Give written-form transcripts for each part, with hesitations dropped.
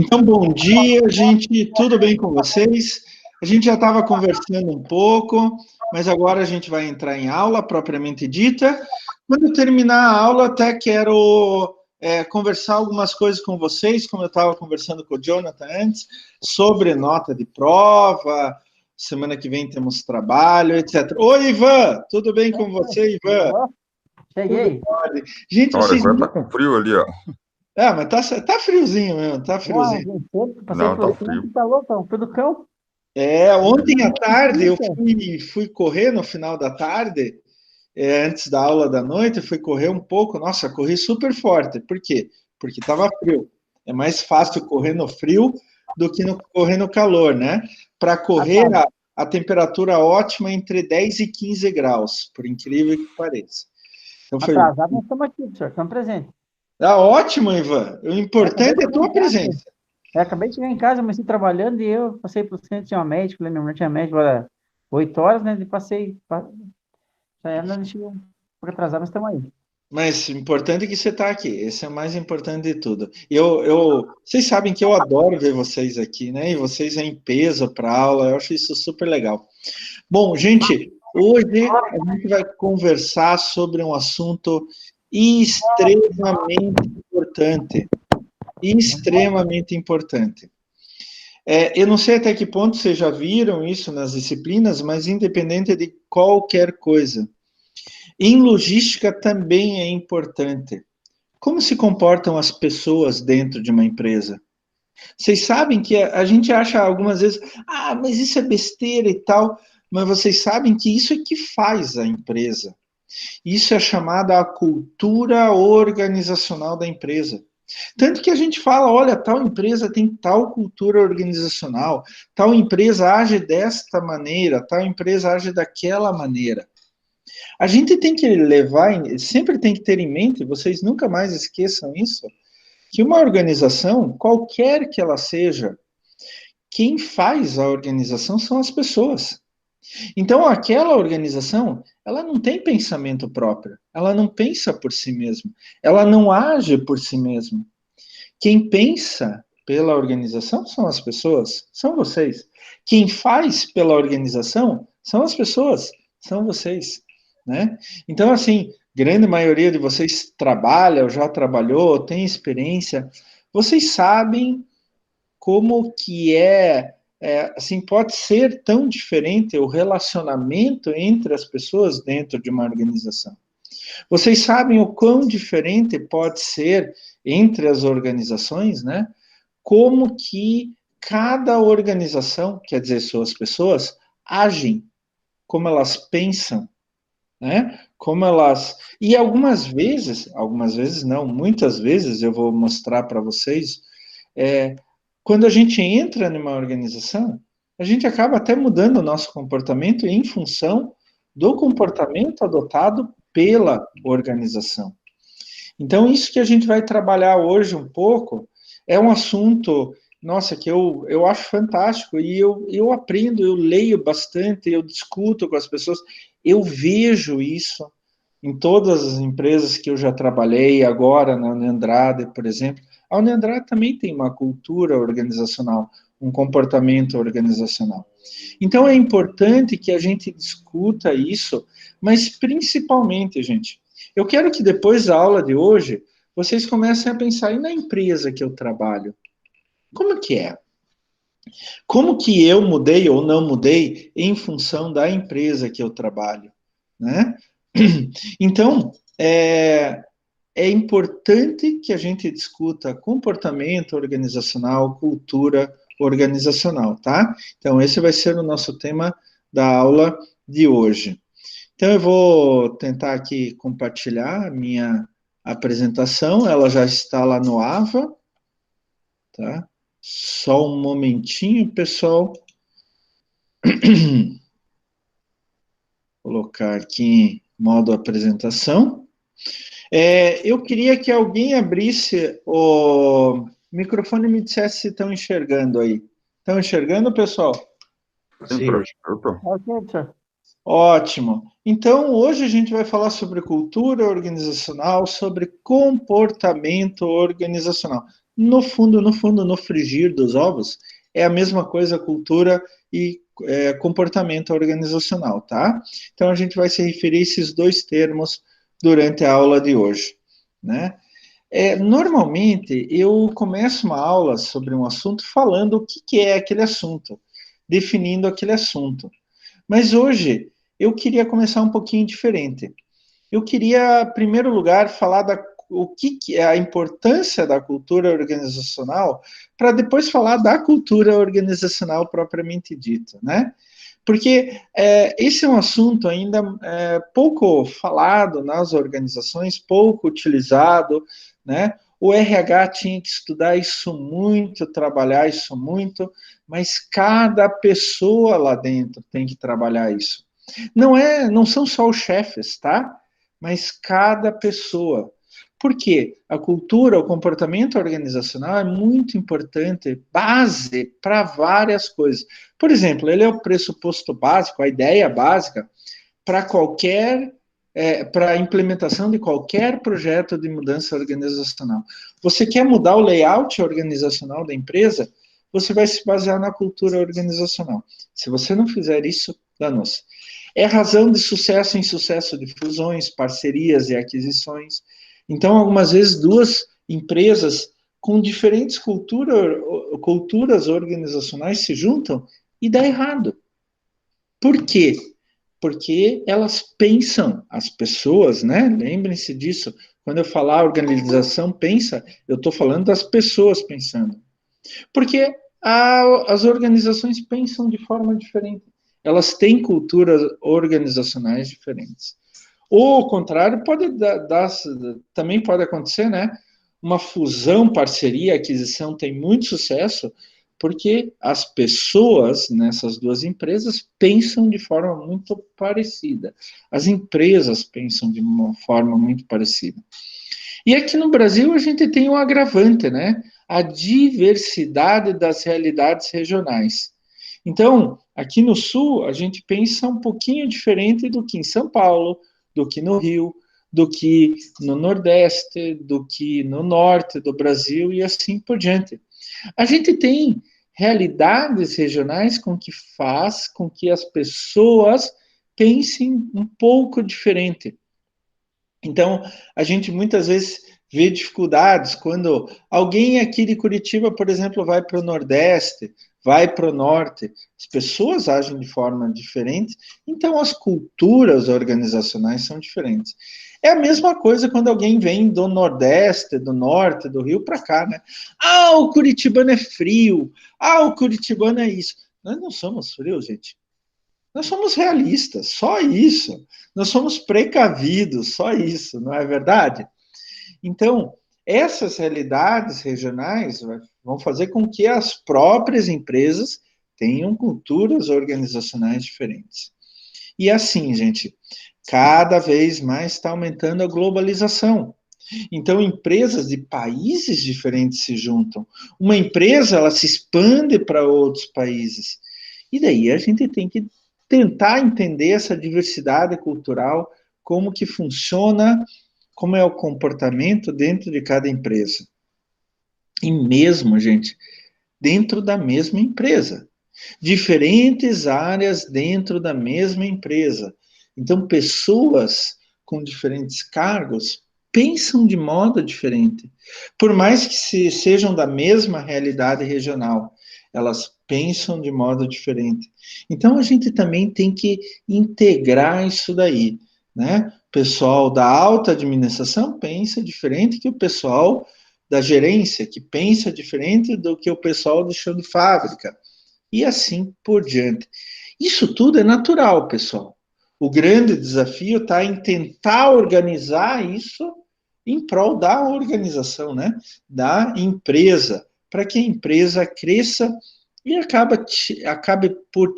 Então, bom dia, gente. Tudo bem com vocês? A gente já estava conversando um pouco, mas agora a gente vai entrar em aula propriamente dita. Quando eu terminar a aula, até quero conversar algumas coisas com vocês, como eu estava conversando com o Jonathan antes, sobre nota de prova. Semana que vem temos trabalho, etc. Oi, Ivan! Tudo bem com você, Ivan? Cheguei. Gente, Olha, vocês... agora tá com frio ali, ó. mas tá friozinho mesmo, tá friozinho. Passei Não, por tá aqui, frio. tá louco, frio do cão. Ontem à tarde eu fui correr no final da tarde, antes da aula da noite, eu fui correr um pouco. Nossa, corri super forte. Por quê? Porque estava frio. É mais fácil correr no frio do que correr no calor, né? Para correr, a temperatura ótima é entre 10 e 15 graus, por incrível que pareça. Então foi... Atrasado, nós estamos aqui, senhor, estamos presentes. Ótimo, Ivan. O importante é a tua presença. Acabei de chegar em casa, comecei trabalhando e eu passei por centro, tinha uma médica, falei, minha mulher tinha médico, agora 8 horas, né? E passei, já era, não chegou um pouco atrasado, mas estamos aí. Mas importante é que você está aqui, esse é o mais importante de tudo. Vocês sabem que eu adoro ver vocês aqui, né? E vocês em peso para aula, eu acho isso super legal. Bom, gente, hoje a gente vai conversar sobre um assunto extremamente importante. Extremamente importante. Eu não sei até que ponto vocês já viram isso nas disciplinas, mas independente de qualquer coisa, em logística também é importante. Como se comportam as pessoas dentro de uma empresa? Vocês sabem que a gente acha algumas vezes, mas isso é besteira e tal, mas vocês sabem que isso é que faz a empresa. Isso é chamada a cultura organizacional da empresa. Tanto que a gente fala, olha, tal empresa tem tal cultura organizacional, tal empresa age desta maneira, tal empresa age daquela maneira. A gente tem que sempre tem que ter em mente, vocês nunca mais esqueçam isso, que uma organização, qualquer que ela seja, quem faz a organização são as pessoas. Então, aquela organização, ela não tem pensamento próprio, ela não pensa por si mesma, ela não age por si mesma. Quem pensa pela organização são as pessoas, são vocês. Quem faz pela organização são as pessoas, são vocês, né? Então, assim, grande maioria de vocês trabalha, ou já trabalhou, tem experiência, vocês sabem como que assim, pode ser tão diferente o relacionamento entre as pessoas dentro de uma organização. Vocês sabem o quão diferente pode ser entre as organizações, né? Como que cada organização, quer dizer, suas pessoas, agem, como elas pensam, né? Como elas... E algumas vezes não, muitas vezes, eu vou mostrar para vocês, quando a gente entra numa organização, a gente acaba até mudando o nosso comportamento em função do comportamento adotado pela organização. Então, isso que a gente vai trabalhar hoje um pouco é um assunto, nossa, que eu acho fantástico, e eu aprendo, eu leio bastante, eu discuto com as pessoas, eu vejo isso em todas as empresas que eu já trabalhei, agora na Uniandrade, por exemplo. A Uniandrade também tem uma cultura organizacional, um comportamento organizacional. Então, é importante que a gente discuta isso, mas principalmente, gente, eu quero que depois da aula de hoje, vocês comecem a pensar na empresa que eu trabalho. Como que é? Como que eu mudei ou não mudei em função da empresa que eu trabalho, né? Então, é importante que a gente discuta comportamento organizacional, cultura organizacional, tá? Então, esse vai ser o nosso tema da aula de hoje. Então, eu vou tentar aqui compartilhar a minha apresentação, ela já está lá no AVA, tá? Só um momentinho, pessoal. Vou colocar aqui em modo apresentação. Eu queria que alguém abrisse o microfone e me dissesse se estão enxergando aí. Estão enxergando, pessoal? Sim, eu tô. Ok, senhor. Ótimo. Então, hoje a gente vai falar sobre cultura organizacional, sobre comportamento organizacional. no fundo, no frigir dos ovos, é a mesma coisa cultura e comportamento organizacional, tá? Então, a gente vai se referir a esses dois termos durante a aula de hoje, né? Normalmente, eu começo uma aula sobre um assunto falando o que é aquele assunto, definindo aquele assunto. Mas hoje, eu queria começar um pouquinho diferente. Eu queria, em primeiro lugar, falar o que é a importância da cultura organizacional, para depois falar da cultura organizacional propriamente dita, né? Porque esse é um assunto ainda pouco falado nas organizações, pouco utilizado, né? O RH tinha que estudar isso muito, trabalhar isso muito, mas cada pessoa lá dentro tem que trabalhar isso. Não são só os chefes, tá? Mas cada pessoa. Por quê? A cultura, o comportamento organizacional é muito importante, base para várias coisas. Por exemplo, ele é o pressuposto básico, a ideia básica para para a implementação de qualquer projeto de mudança organizacional. Você quer mudar o layout organizacional da empresa? Você vai se basear na cultura organizacional. Se você não fizer isso, danou-se. É razão de sucesso em sucesso de fusões, parcerias e aquisições. Então, algumas vezes, duas empresas com diferentes culturas organizacionais se juntam e dá errado. Por quê? Porque elas pensam, as pessoas, né? Lembrem-se disso. Quando eu falar organização pensa, eu estou falando das pessoas pensando. Porque as organizações pensam de forma diferente. Elas têm culturas organizacionais diferentes. Ou, ao contrário, também pode acontecer, né? Uma fusão, parceria, aquisição tem muito sucesso, porque as pessoas nessas duas empresas pensam de forma muito parecida. As empresas pensam de uma forma muito parecida. E aqui no Brasil a gente tem um agravante, né? A diversidade das realidades regionais. Então, aqui no Sul, a gente pensa um pouquinho diferente do que em São Paulo, do que no Rio, do que no Nordeste, do que no Norte do Brasil e assim por diante. A gente tem realidades regionais que faz com que as pessoas pensem um pouco diferente. Então, a gente muitas vezes vê dificuldades quando alguém aqui de Curitiba, por exemplo, vai para o Nordeste, vai para o Norte, as pessoas agem de forma diferente, então as culturas organizacionais são diferentes. É a mesma coisa quando alguém vem do Nordeste, do Norte, do Rio para cá, né? Ah, o curitibano é frio, ah, o curitibano é isso. Nós não somos frios, gente. Nós somos realistas, só isso. Nós somos precavidos, só isso, não é verdade? Então, essas realidades regionais vão fazer com que as próprias empresas tenham culturas organizacionais diferentes. E assim, gente, cada vez mais está aumentando a globalização. Então, empresas de países diferentes se juntam. Uma empresa, ela se expande para outros países. E daí a gente tem que tentar entender essa diversidade cultural, como que funciona, como é o comportamento dentro de cada empresa. E mesmo, gente, dentro da mesma empresa. Diferentes áreas dentro da mesma empresa. Então, pessoas com diferentes cargos pensam de modo diferente. Por mais que sejam da mesma realidade regional, elas pensam de modo diferente. Então, a gente também tem que integrar isso daí, né? O pessoal da alta administração pensa diferente que o pessoal da gerência, que pensa diferente do que o pessoal do chão de fábrica, e assim por diante. Isso tudo é natural, pessoal. O grande desafio está em tentar organizar isso em prol da organização, né? Da empresa, para que a empresa cresça e acabe por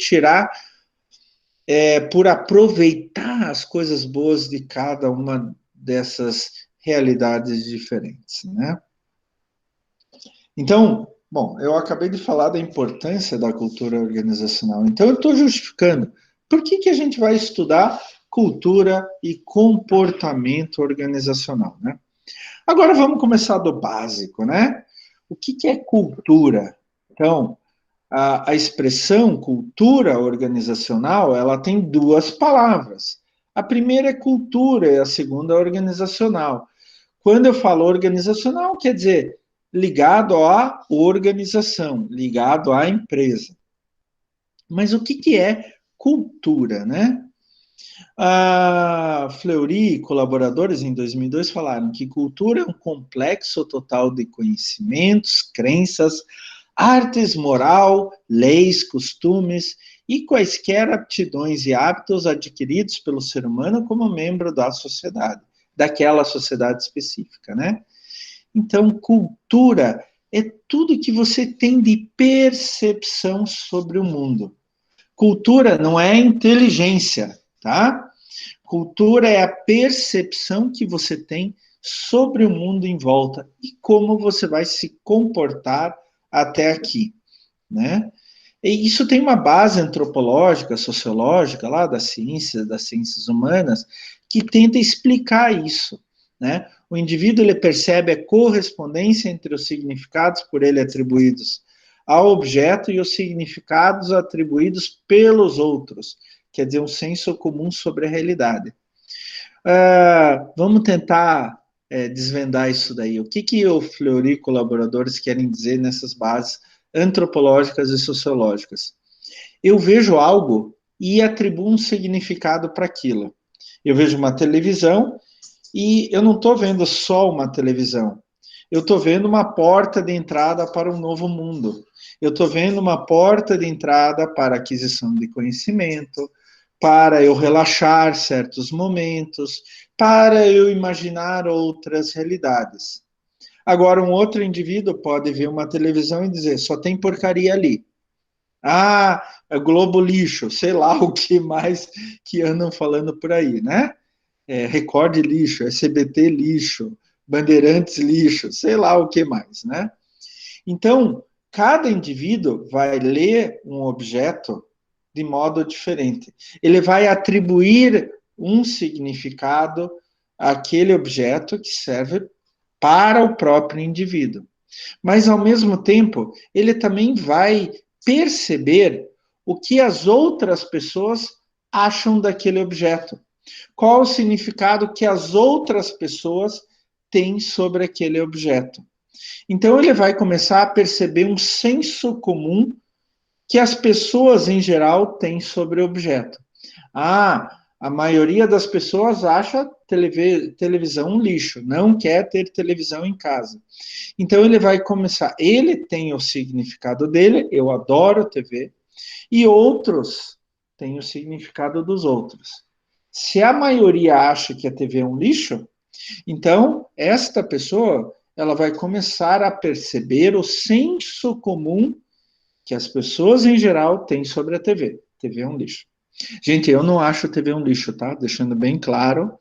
por aproveitar as coisas boas de cada uma dessas realidades diferentes, né? Então, bom, eu acabei de falar da importância da cultura organizacional, então eu estou justificando. Por que a gente vai estudar cultura e comportamento organizacional, né? Agora vamos começar do básico, né? O que é cultura? Então, a expressão cultura organizacional, ela tem duas palavras. A primeira é cultura e a segunda é organizacional. Quando eu falo organizacional, quer dizer ligado à organização, ligado à empresa. Mas o que é cultura, né? A Fleury e colaboradores, em 2002, falaram que cultura é um complexo total de conhecimentos, crenças, artes, moral, leis, costumes e quaisquer aptidões e hábitos adquiridos pelo ser humano como membro da sociedade, daquela sociedade específica, né? Então, cultura é tudo que você tem de percepção sobre o mundo. Cultura não é inteligência, tá? Cultura é a percepção que você tem sobre o mundo em volta e como você vai se comportar até aqui, né? E isso tem uma base antropológica, sociológica, lá das ciências humanas, que tenta explicar isso, né? O indivíduo, ele percebe a correspondência entre os significados por ele atribuídos ao objeto e os significados atribuídos pelos outros, quer dizer, um senso comum sobre a realidade. Vamos tentar desvendar isso daí. O que o Fleury e colaboradores querem dizer nessas bases antropológicas e sociológicas? Eu vejo algo e atribuo um significado para aquilo. Eu vejo uma televisão e eu não estou vendo só uma televisão. Eu estou vendo uma porta de entrada para um novo mundo. Eu estou vendo uma porta de entrada para aquisição de conhecimento, para eu relaxar certos momentos, para eu imaginar outras realidades. Agora, um outro indivíduo pode ver uma televisão e dizer, só tem porcaria ali. Ah, é Globo lixo, sei lá o que mais que andam falando por aí, né? Record lixo, SBT lixo, Bandeirantes lixo, sei lá o que mais, né? Então, cada indivíduo vai ler um objeto de modo diferente. Ele vai atribuir um significado àquele objeto que serve para o próprio indivíduo. Mas, ao mesmo tempo, ele também vai perceber o que as outras pessoas acham daquele objeto. Qual o significado que as outras pessoas têm sobre aquele objeto. Então, ele vai começar a perceber um senso comum que as pessoas, em geral, têm sobre o objeto. A maioria das pessoas acha televisão um lixo, não quer ter televisão em casa. Então, ele vai começar, ele tem o significado dele, eu adoro TV, e outros têm o significado dos outros. Se a maioria acha que a TV é um lixo, então, esta pessoa, ela vai começar a perceber o senso comum que as pessoas, em geral, têm sobre a TV. TV é um lixo. Gente, eu não acho a TV um lixo, tá? Deixando bem claro.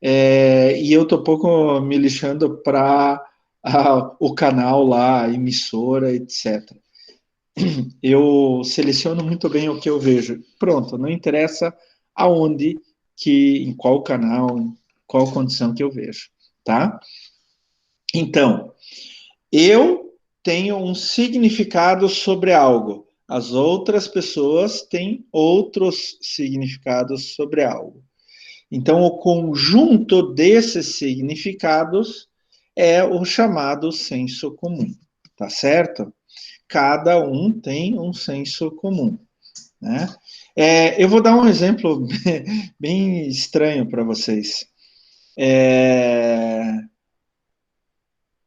E eu tô pouco me lixando para o canal lá, a emissora, etc. Eu seleciono muito bem o que eu vejo. Pronto, não interessa aonde, em qual canal, em qual condição que eu vejo, tá? Então, eu tenho um significado sobre algo. As outras pessoas têm outros significados sobre algo. Então, o conjunto desses significados é o chamado senso comum, tá certo? Cada um tem um senso comum, né? Eu vou dar um exemplo bem estranho para vocês.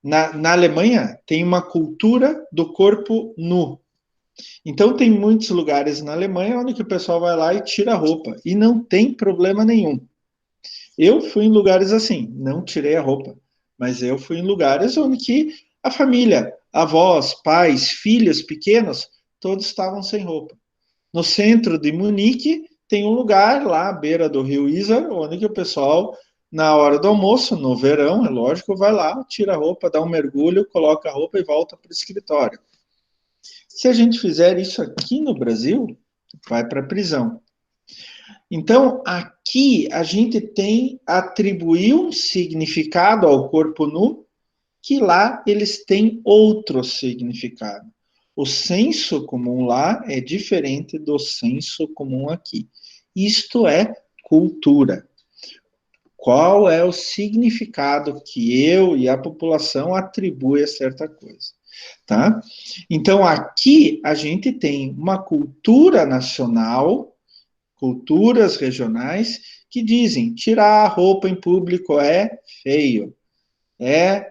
Na Alemanha, tem uma cultura do corpo nu. Então, tem muitos lugares na Alemanha onde o pessoal vai lá e tira a roupa. E não tem problema nenhum. Eu fui em lugares assim, não tirei a roupa. Mas eu fui em lugares onde que a família, avós, pais, filhos pequenos, todos estavam sem roupa. No centro de Munique, tem um lugar lá à beira do rio Isar, onde que o pessoal, na hora do almoço, no verão, é lógico, vai lá, tira a roupa, dá um mergulho, coloca a roupa e volta para o escritório. Se a gente fizer isso aqui no Brasil, vai para a prisão. Então, aqui a gente tem atribuir um significado ao corpo nu que lá eles têm outro significado. O senso comum lá é diferente do senso comum aqui. Isto é cultura. Qual é o significado que eu e a população atribui a certa coisa, tá? Então, aqui a gente tem uma cultura nacional, culturas regionais, que dizem tirar a roupa em público é feio, é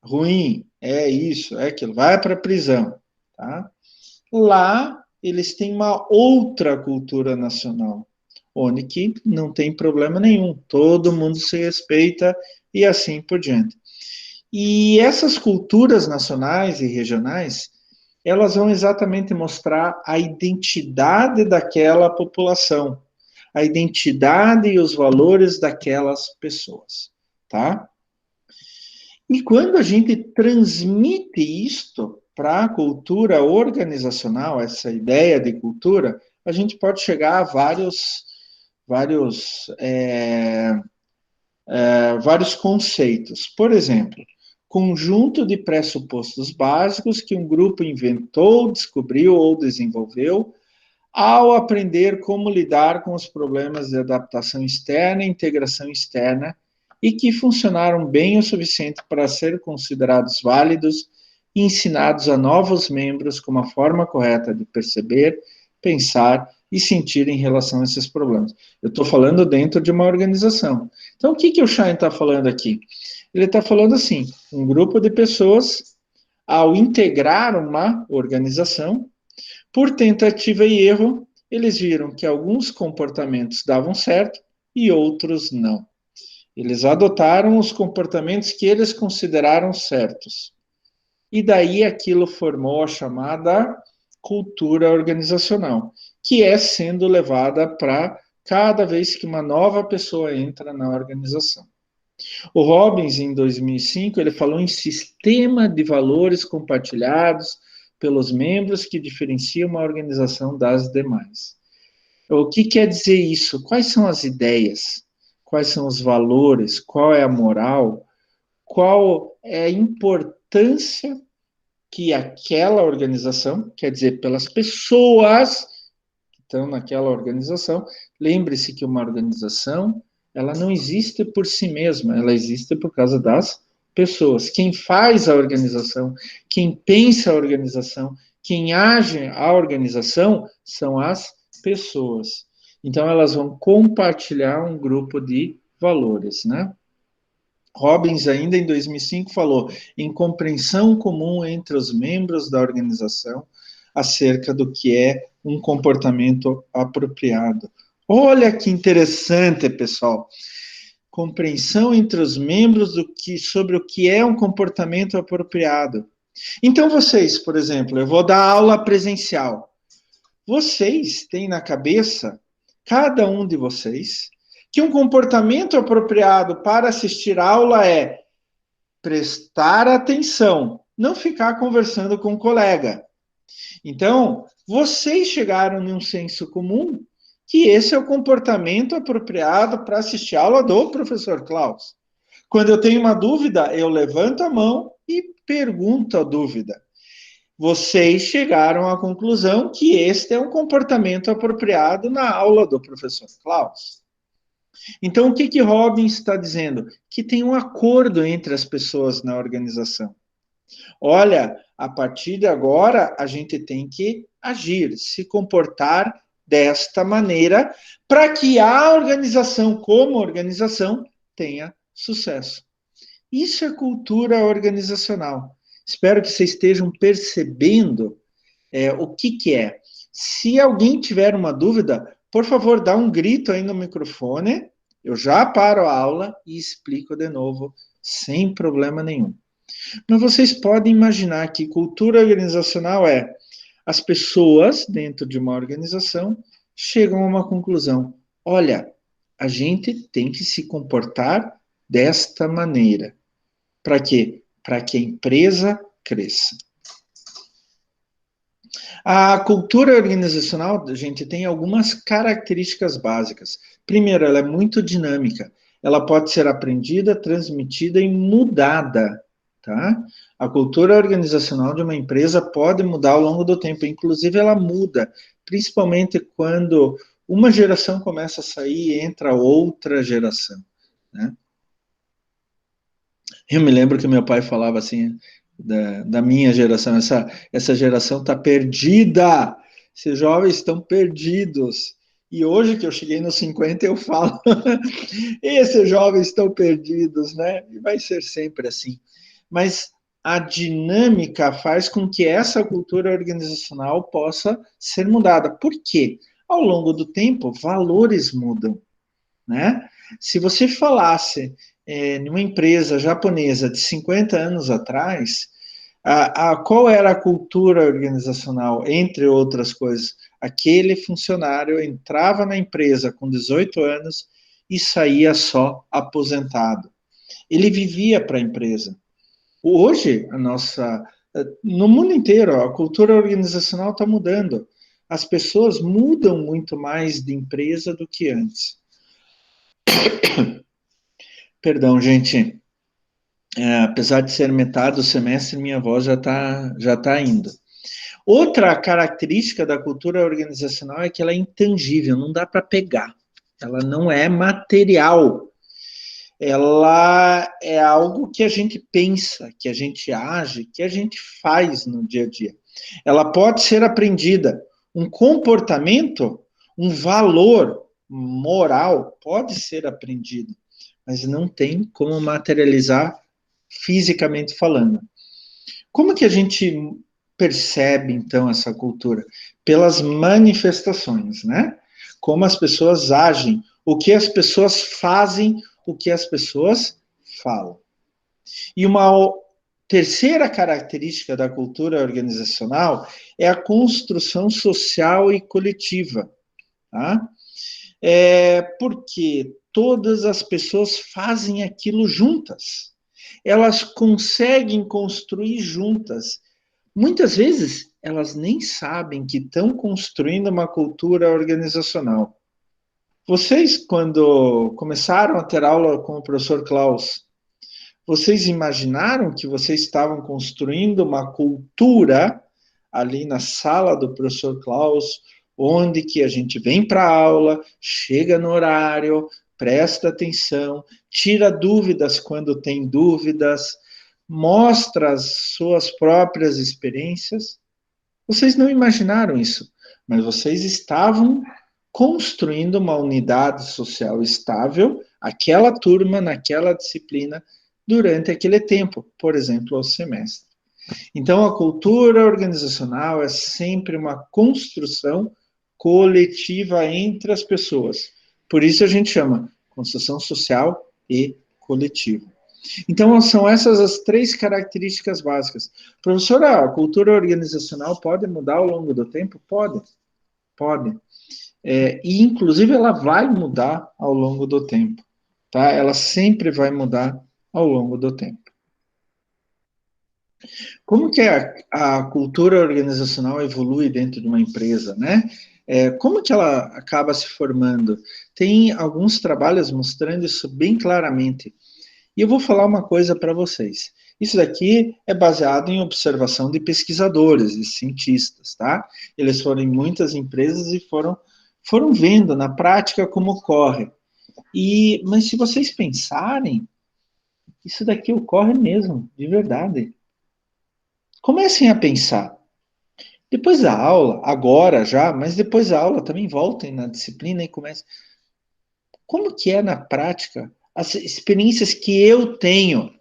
ruim, é isso, é aquilo, vai para a prisão, tá? Lá, eles têm uma outra cultura nacional, onde que não tem problema nenhum, todo mundo se respeita e assim por diante. E essas culturas nacionais e regionais, elas vão exatamente mostrar a identidade daquela população, a identidade e os valores daquelas pessoas, tá? E quando a gente transmite isto para a cultura organizacional, essa ideia de cultura, a gente pode chegar a vários conceitos. Por exemplo, conjunto de pressupostos básicos que um grupo inventou, descobriu ou desenvolveu ao aprender como lidar com os problemas de adaptação externa e integração externa e que funcionaram bem o suficiente para ser considerados válidos e ensinados a novos membros como a forma correta de perceber, pensar e sentir em relação a esses problemas. Eu estou falando dentro de uma organização. Então, o que o Schein está falando aqui? Ele está falando assim, um grupo de pessoas, ao integrar uma organização, por tentativa e erro, eles viram que alguns comportamentos davam certo e outros não. Eles adotaram os comportamentos que eles consideraram certos. E daí aquilo formou a chamada cultura organizacional, que é sendo levada para cada vez que uma nova pessoa entra na organização. O Robbins, em 2005, ele falou em sistema de valores compartilhados pelos membros que diferencia uma organização das demais. O que quer dizer isso? Quais são as ideias? Quais são os valores? Qual é a moral? Qual é a importância que aquela organização, quer dizer, pelas pessoas que estão naquela organização, lembre-se que uma organização, ela não existe por si mesma, ela existe por causa das pessoas. Quem faz a organização, quem pensa a organização, quem age a organização são as pessoas. Então, elas vão compartilhar um grupo de valores, né? Robbins, ainda em 2005, falou em compreensão comum entre os membros da organização acerca do que é um comportamento apropriado. Olha que interessante, pessoal. Compreensão entre os membros sobre o que é um comportamento apropriado. Então, vocês, por exemplo, eu vou dar aula presencial. Vocês têm na cabeça, cada um de vocês, que um comportamento apropriado para assistir a aula é prestar atenção, não ficar conversando com o colega. Então, vocês chegaram num senso comum que esse é o comportamento apropriado para assistir a aula do professor Klaus. Quando eu tenho uma dúvida, eu levanto a mão e pergunto a dúvida. Vocês chegaram à conclusão que este é um comportamento apropriado na aula do professor Klaus. Então, o que Robbins está dizendo? Que tem um acordo entre as pessoas na organização. Olha, a partir de agora, a gente tem que agir, se comportar desta maneira, para que a organização, como organização, tenha sucesso. Isso é cultura organizacional. Espero que vocês estejam percebendo o que é. Se alguém tiver uma dúvida, por favor, dá um grito aí no microfone, eu já paro a aula e explico de novo, sem problema nenhum. Mas vocês podem imaginar que cultura organizacional é as pessoas dentro de uma organização chegam a uma conclusão. Olha, a gente tem que se comportar desta maneira. Para quê? Para que a empresa cresça. A cultura organizacional, a gente tem algumas características básicas. Primeiro, ela é muito dinâmica. Ela pode ser aprendida, transmitida e mudada tá? A cultura organizacional de uma empresa pode mudar ao longo do tempo, inclusive ela muda, principalmente quando uma geração começa a sair e entra outra geração, né? Eu me lembro que meu pai falava assim, da minha geração, essa geração está perdida, esses jovens estão perdidos. E hoje que eu cheguei nos 50, eu falo, esses jovens estão perdidos, né? E vai ser sempre assim. Mas a dinâmica faz com que essa cultura organizacional possa ser mudada. Por quê? Ao longo do tempo, valores mudam, né? Se você falasse numa empresa japonesa de 50 anos atrás, qual era a cultura organizacional, entre outras coisas? Aquele funcionário entrava na empresa com 18 anos e saía só aposentado. Ele vivia para a empresa. Hoje, no mundo inteiro, a cultura organizacional está mudando. As pessoas mudam muito mais de empresa do que antes. Perdão, gente. Apesar de ser metade do semestre, minha voz já tá indo. Outra característica da cultura organizacional é que ela é intangível, não dá para pegar. Ela não é material. Ela é algo que a gente pensa, que a gente age, que a gente faz no dia a dia. Ela pode ser aprendida. Um comportamento, um valor moral pode ser aprendido, mas não tem como materializar fisicamente falando. Como que a gente percebe, então, essa cultura? Pelas manifestações, né? Como as pessoas agem, o que as pessoas fazem, o que as pessoas falam. E uma terceira característica da cultura organizacional é a construção social e coletiva, tá? Porque todas as pessoas fazem aquilo juntas. Elas conseguem construir juntas. Muitas vezes, elas nem sabem que estão construindo uma cultura organizacional. Vocês, quando começaram a ter aula com o professor Klaus, vocês imaginaram que vocês estavam construindo uma cultura ali na sala do professor Klaus, onde que a gente vem para a aula, chega no horário, presta atenção, tira dúvidas quando tem dúvidas, mostra as suas próprias experiências? Vocês não imaginaram isso, mas vocês estavam construindo uma unidade social estável, aquela turma, naquela disciplina, durante aquele tempo, por exemplo, o semestre. Então, a cultura organizacional é sempre uma construção coletiva entre as pessoas. Por isso a gente chama construção social e coletiva. Então, são essas as três características básicas. Professora, a cultura organizacional pode mudar ao longo do tempo? Pode. E, inclusive, ela vai mudar ao longo do tempo. Tá? Ela sempre vai mudar ao longo do tempo. Como que a cultura organizacional evolui dentro de uma empresa, né? Como que ela acaba se formando? Tem alguns trabalhos mostrando isso bem claramente. E eu vou falar uma coisa para vocês. Isso daqui é baseado em observação de pesquisadores e cientistas, tá? Eles foram em muitas empresas e foram vendo na prática como ocorre. Mas se vocês pensarem, isso daqui ocorre mesmo, de verdade. Comecem a pensar. Depois da aula, agora já, mas depois da aula também voltem na disciplina e comecem. Como que é na prática as experiências que eu tenho?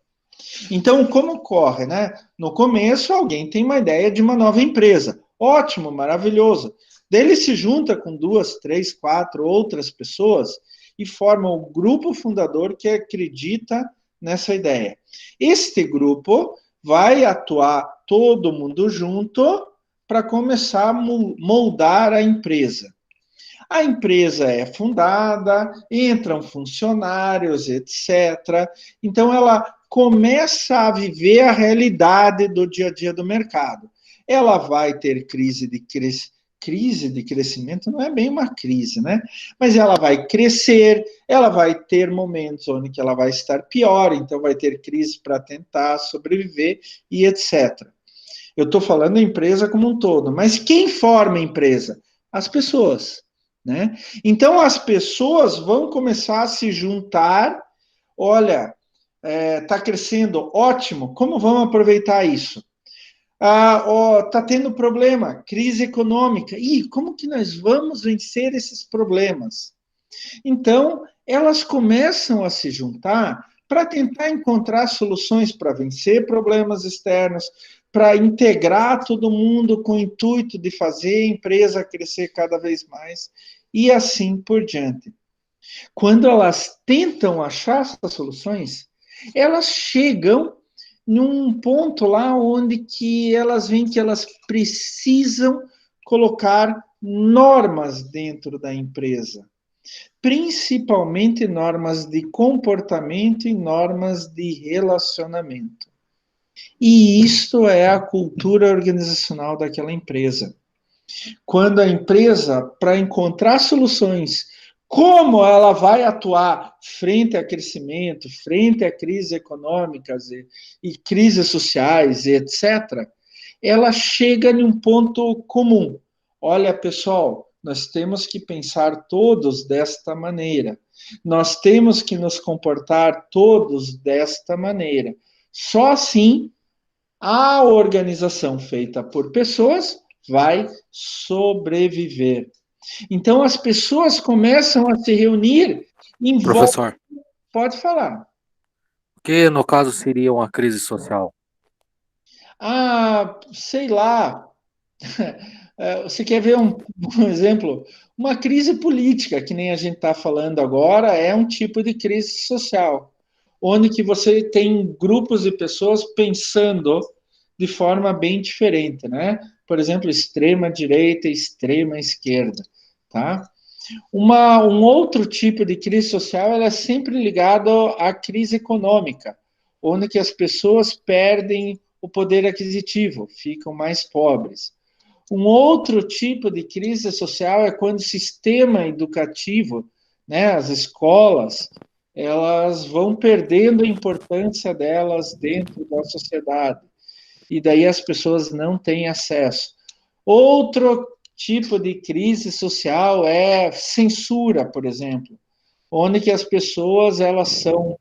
Então, como ocorre, né? No começo, alguém tem uma ideia de uma nova empresa. Ótimo, maravilhoso. Daí ele se junta com 2, 3, 4 outras pessoas e forma o grupo fundador que acredita nessa ideia. Este grupo vai atuar todo mundo junto para começar a moldar a empresa. A empresa é fundada, entram funcionários, etc. Então, ela começa a viver a realidade do dia a dia do mercado. Ela vai ter crise crise de crescimento não é bem uma crise, né? Mas ela vai crescer, ela vai ter momentos onde ela vai estar pior, então vai ter crise para tentar sobreviver e etc. Eu estou falando da empresa como um todo, mas quem forma a empresa? As pessoas, né? Então as pessoas vão começar a se juntar. Olha, está crescendo, ótimo. Como vamos aproveitar isso? Tá tendo problema, crise econômica. E como que nós vamos vencer esses problemas? Então, elas começam a se juntar para tentar encontrar soluções para vencer problemas externos, para integrar todo mundo com o intuito de fazer a empresa crescer cada vez mais e assim por diante. Quando elas tentam achar essas soluções, elas chegam num ponto lá onde que elas veem que elas precisam colocar normas dentro da empresa, principalmente normas de comportamento e normas de relacionamento. E isto é a cultura organizacional daquela empresa. Quando a empresa, para encontrar soluções, como ela vai atuar frente a crescimento, frente a crises econômicas e crises sociais, e etc., ela chega em um ponto comum. Olha, pessoal, nós temos que pensar todos desta maneira. Nós temos que nos comportar todos desta maneira. Só assim a organização feita por pessoas vai sobreviver. Então, as pessoas começam a se reunir em volta. Professor, Pode falar. o que no caso seria uma crise social? Sei lá. Você quer ver um exemplo? Uma crise política, que nem a gente está falando agora, é um tipo de crise social, onde que você tem grupos de pessoas pensando de forma bem diferente, né? Por exemplo, extrema direita e extrema esquerda, tá? Um outro tipo de crise social ela é sempre ligado à crise econômica, onde que as pessoas perdem o poder aquisitivo, ficam mais pobres. Um outro tipo de crise social é quando o sistema educativo, né, as escolas, elas vão perdendo a importância delas dentro da sociedade. E daí as pessoas não têm acesso. Outro tipo de crise social é censura, por exemplo, onde que as pessoas elas são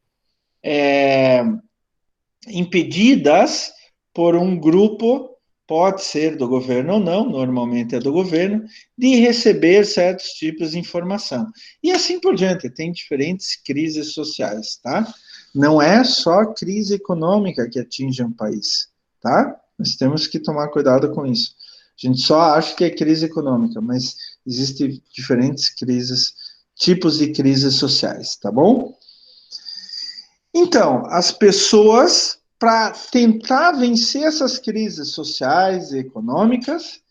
impedidas por um grupo, pode ser do governo ou não, normalmente é do governo, de receber certos tipos de informação. E assim por diante, tem diferentes crises sociais, tá? Não é só crise econômica que atinge um país, tá? Nós temos que tomar cuidado com isso. A gente só acha que é crise econômica, mas existem diferentes crises, tipos de crises sociais, tá bom? Então, as pessoas, para tentar vencer essas crises sociais e econômicas,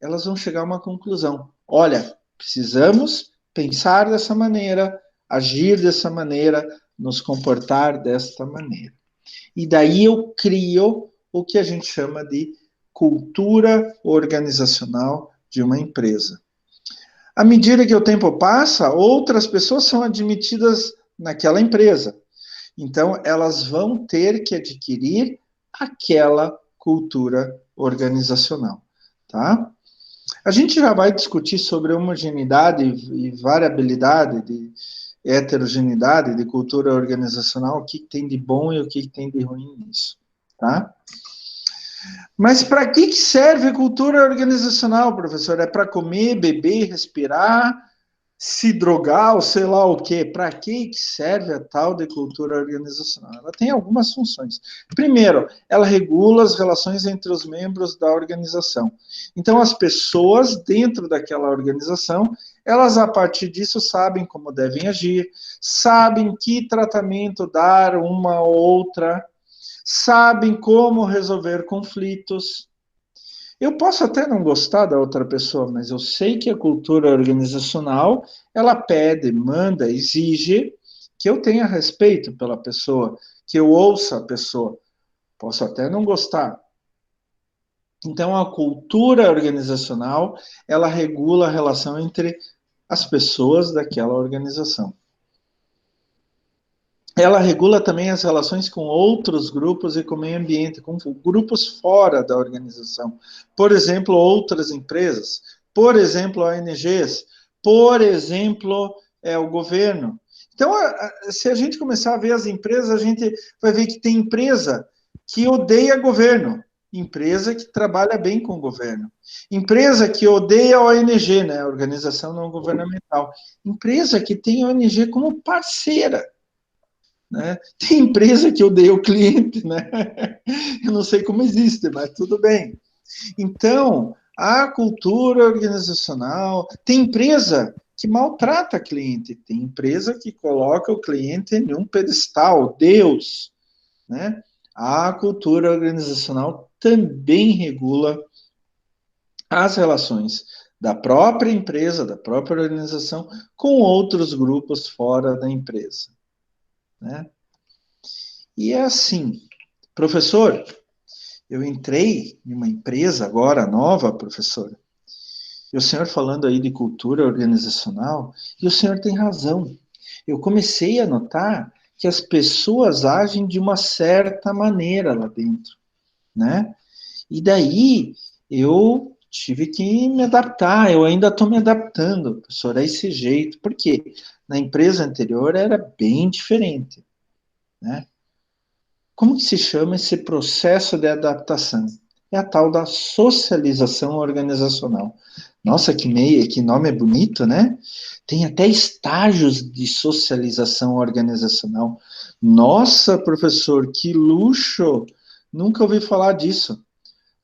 elas vão chegar a uma conclusão. Olha, precisamos pensar dessa maneira, agir dessa maneira, nos comportar desta maneira. E daí eu crio o que a gente chama de cultura organizacional de uma empresa. À medida que o tempo passa, outras pessoas são admitidas naquela empresa. Então, elas vão ter que adquirir aquela cultura organizacional, tá? A gente já vai discutir sobre homogeneidade e variabilidade, de heterogeneidade, de cultura organizacional, o que tem de bom e o que tem de ruim nisso, tá? Mas para que serve cultura organizacional, professor? É para comer, beber, respirar, se drogar ou sei lá o quê? Para que serve a tal de cultura organizacional? Ela tem algumas funções. Primeiro, ela regula as relações entre os membros da organização. Então, as pessoas dentro daquela organização, elas a partir disso sabem como devem agir, sabem que tratamento dar uma ou outra, sabem como resolver conflitos. Eu posso até não gostar da outra pessoa, mas eu sei que a cultura organizacional, ela pede, manda, exige que eu tenha respeito pela pessoa, que eu ouça a pessoa. Posso até não gostar, Então, a cultura organizacional, ela regula a relação entre as pessoas daquela organização. Ela regula também as relações com outros grupos e com o meio ambiente, com grupos fora da organização. Por exemplo, outras empresas, por exemplo, ONGs, por exemplo, o governo. Então, se a gente começar a ver as empresas, a gente vai ver que tem empresa que odeia governo, empresa que trabalha bem com o governo, empresa que odeia a ONG, né, organização não governamental, empresa que tem a ONG como parceira. Né? Tem empresa que odeia o cliente, né? Eu não sei como existe, mas tudo bem. Então, a cultura organizacional, tem empresa que maltrata cliente, tem empresa que coloca o cliente em um pedestal, Deus, né? A cultura organizacional também regula as relações da própria empresa, da própria organização, com outros grupos fora da empresa, né? E é assim, professor, eu entrei em uma empresa agora nova, professor, e o senhor falando aí de cultura organizacional, e o senhor tem razão. Eu comecei a notar que as pessoas agem de uma certa maneira lá dentro, né? E daí eu tive que me adaptar, eu ainda estou me adaptando, professor, a esse jeito, porque na empresa anterior era bem diferente, né? Como que se chama esse processo de adaptação? É a tal da socialização organizacional. Nossa, que nome bonito, né? Tem até estágios de socialização organizacional. Nossa, professor, que luxo! Nunca ouvi falar disso.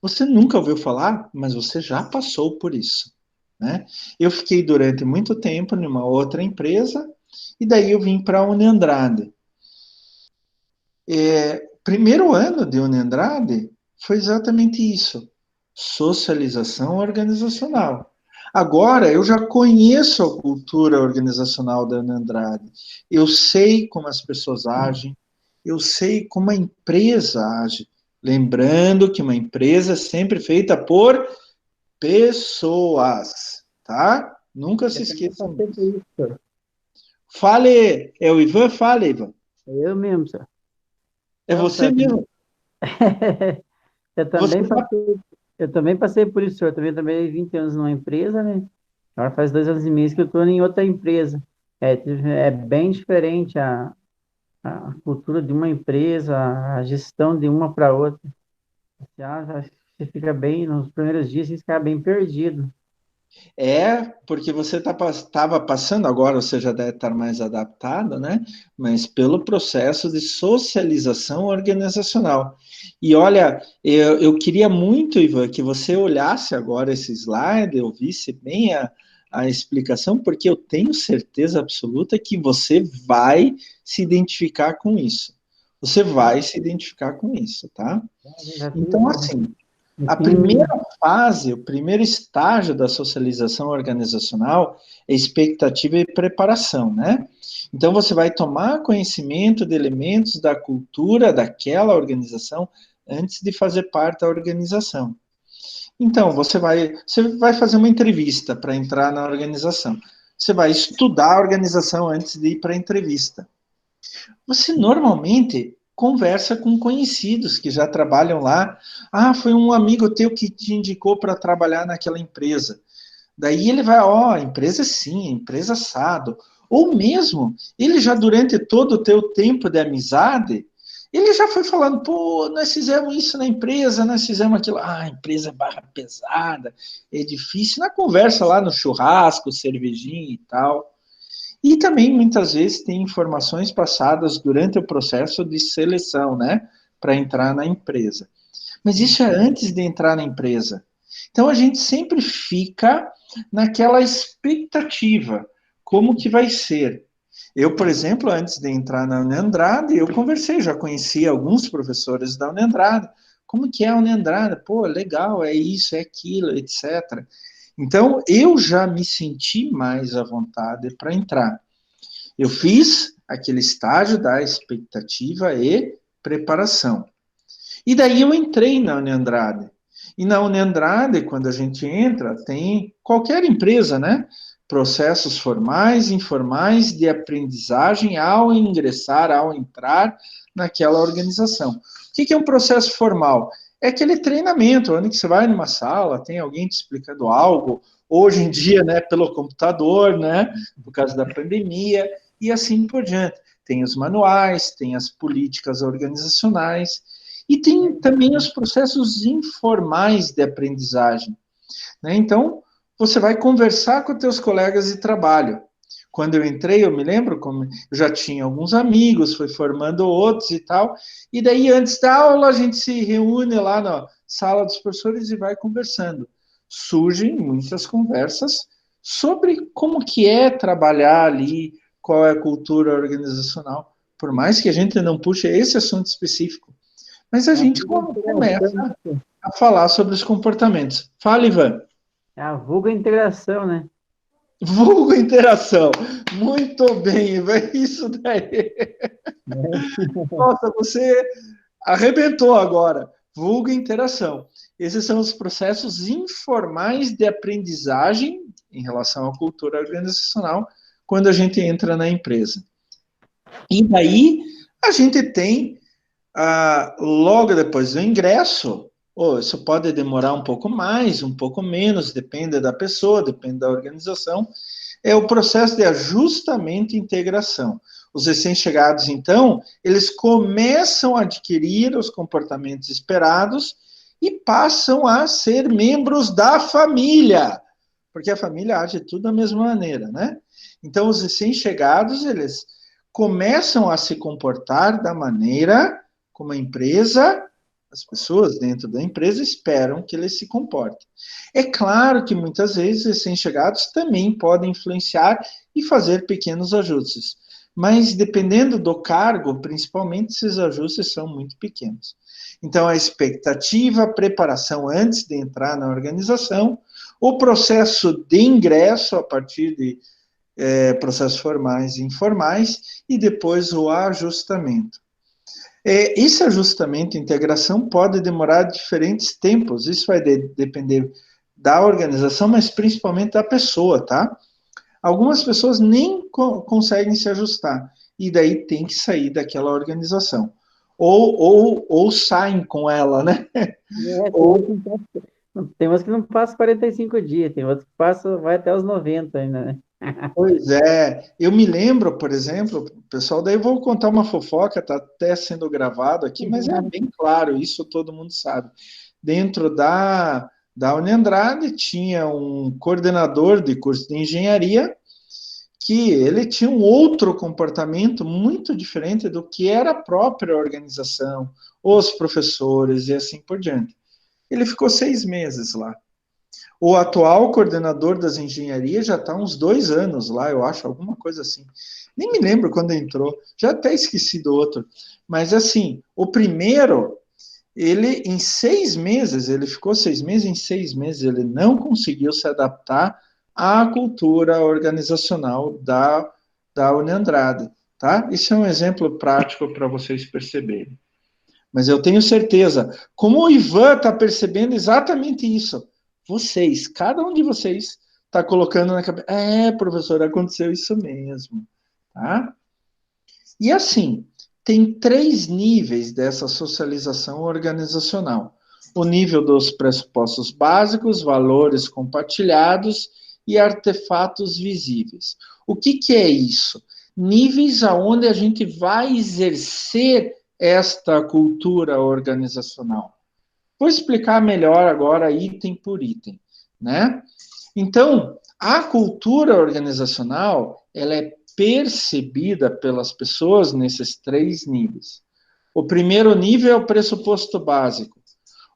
Você nunca ouviu falar, mas você já passou por isso, né? Eu fiquei durante muito tempo numa outra empresa e daí eu vim para a Uniandrade. Primeiro ano de Uniandrade foi exatamente isso, socialização organizacional. Agora, eu já conheço a cultura organizacional da Uniandrade, eu sei como as pessoas agem, eu sei como a empresa age. Lembrando que uma empresa é sempre feita por pessoas, tá? Nunca se esqueçam disso. Fale, é o Ivan? Fale, Ivan. É eu mesmo, senhor. É você mesmo. Eu também passei por isso, senhor. Eu também trabalhei 20 anos numa empresa, né? Agora faz 2 anos e meio que eu estou em outra empresa. É bem diferente a cultura de uma empresa, a gestão de uma para outra. Você fica bem, nos primeiros dias, você fica bem perdido. Porque você estava passando agora, você já deve estar mais adaptado, né? Mas pelo processo de socialização organizacional. E olha, eu queria muito, Ivan, que você olhasse agora esse slide, ouvisse bem a explicação, porque eu tenho certeza absoluta que você vai se identificar com isso. Você vai se identificar com isso, tá? Então, assim, a primeira fase, o primeiro estágio da socialização organizacional é expectativa e preparação, né? Então, você vai tomar conhecimento de elementos da cultura daquela organização antes de fazer parte da organização. Então, você vai fazer uma entrevista para entrar na organização. Você vai estudar a organização antes de ir para a entrevista. Você normalmente conversa com conhecidos que já trabalham lá. Ah, foi um amigo teu que te indicou para trabalhar naquela empresa. Daí ele vai, empresa sim, empresa assado. Ou mesmo, ele já durante todo o teu tempo de amizade, ele já foi falando, pô, nós fizemos isso na empresa, nós fizemos aquilo. Ah, empresa barra pesada, é difícil. Na conversa lá no churrasco, cervejinha e tal. E também, muitas vezes, tem informações passadas durante o processo de seleção, né? Para entrar na empresa. Mas isso é antes de entrar na empresa. Então, a gente sempre fica naquela expectativa. Como que vai ser? Eu, por exemplo, antes de entrar na Uniandrade, eu conversei, já conheci alguns professores da Uniandrade. Como que é a Uniandrade? Pô, legal, é isso, é aquilo, etc. Então, eu já me senti mais à vontade para entrar. Eu fiz aquele estágio da expectativa e preparação. E daí eu entrei na Uniandrade. E na Uniandrade, quando a gente entra, tem qualquer empresa, né? Processos formais, informais de aprendizagem ao ingressar, ao entrar naquela organização. O que é um processo formal? É aquele treinamento, onde você vai numa sala, tem alguém te explicando algo, hoje em dia, né, pelo computador, né, por causa da pandemia, e assim por diante. Tem os manuais, tem as políticas organizacionais, e tem também os processos informais de aprendizagem, né? Então, você vai conversar com os teus colegas de trabalho. Quando eu entrei, eu me lembro, como eu já tinha alguns amigos, fui formando outros e tal, e daí antes da aula a gente se reúne lá na sala dos professores e vai conversando. Surgem muitas conversas sobre como que é trabalhar ali, qual é a cultura organizacional, por mais que a gente não puxe esse assunto específico, mas a gente começa a falar sobre os comportamentos. Fala, Ivan. É a vulga integração, né? Vulgo interação. Muito bem, Ivan. Isso daí. Nossa, você arrebentou agora. Vulgo interação. Esses são os processos informais de aprendizagem em relação à cultura organizacional quando a gente entra na empresa. E daí a gente tem, logo depois do ingresso, isso pode demorar um pouco mais, um pouco menos, depende da pessoa, depende da organização, é o processo de ajustamento e integração. Os recém-chegados, então, eles começam a adquirir os comportamentos esperados e passam a ser membros da família, porque a família age tudo da mesma maneira, né? Então, os recém-chegados, eles começam a se comportar da maneira como a empresa, as pessoas dentro da empresa esperam que eles se comportem. É claro que muitas vezes recém-chegados também podem influenciar e fazer pequenos ajustes, mas dependendo do cargo, principalmente, esses ajustes são muito pequenos. Então, a expectativa, a preparação antes de entrar na organização, o processo de ingresso a partir de processos formais e informais, e depois o ajustamento. Esse ajustamento e integração pode demorar diferentes tempos, isso vai depender da organização, mas principalmente da pessoa, tá? Algumas pessoas nem conseguem se ajustar, e daí tem que sair daquela organização. Ou saem com ela, né? Tem umas que não passam 45 dias, tem outras que passam, vai até os 90 ainda, né? Pois é, eu me lembro, por exemplo, pessoal, daí eu vou contar uma fofoca, está até sendo gravado aqui, mas é bem claro, isso todo mundo sabe. Dentro da Uniandrade tinha um coordenador de curso de engenharia que ele tinha um outro comportamento muito diferente do que era a própria organização, os professores e assim por diante. Ele ficou 6 meses lá. O atual coordenador das engenharias já está há uns 2 anos lá, eu acho, alguma coisa assim. Nem me lembro quando entrou, já até esqueci do outro. Mas, assim, o primeiro, ele, em 6 meses, ele ficou 6 meses, em 6 meses ele não conseguiu se adaptar à cultura organizacional da Uniandrade, tá? Isso é um exemplo prático para vocês perceberem. Mas eu tenho certeza, como o Ivan está percebendo exatamente isso, vocês, cada um de vocês está colocando na cabeça, professor, aconteceu isso mesmo, tá? E assim, tem 3 níveis dessa socialização organizacional. O nível dos pressupostos básicos, valores compartilhados e artefatos visíveis. O que é isso? Níveis aonde a gente vai exercer esta cultura organizacional. Vou explicar melhor agora, item por item, né? Então, a cultura organizacional, ela é percebida pelas pessoas nesses 3 níveis. O primeiro nível é o pressuposto básico,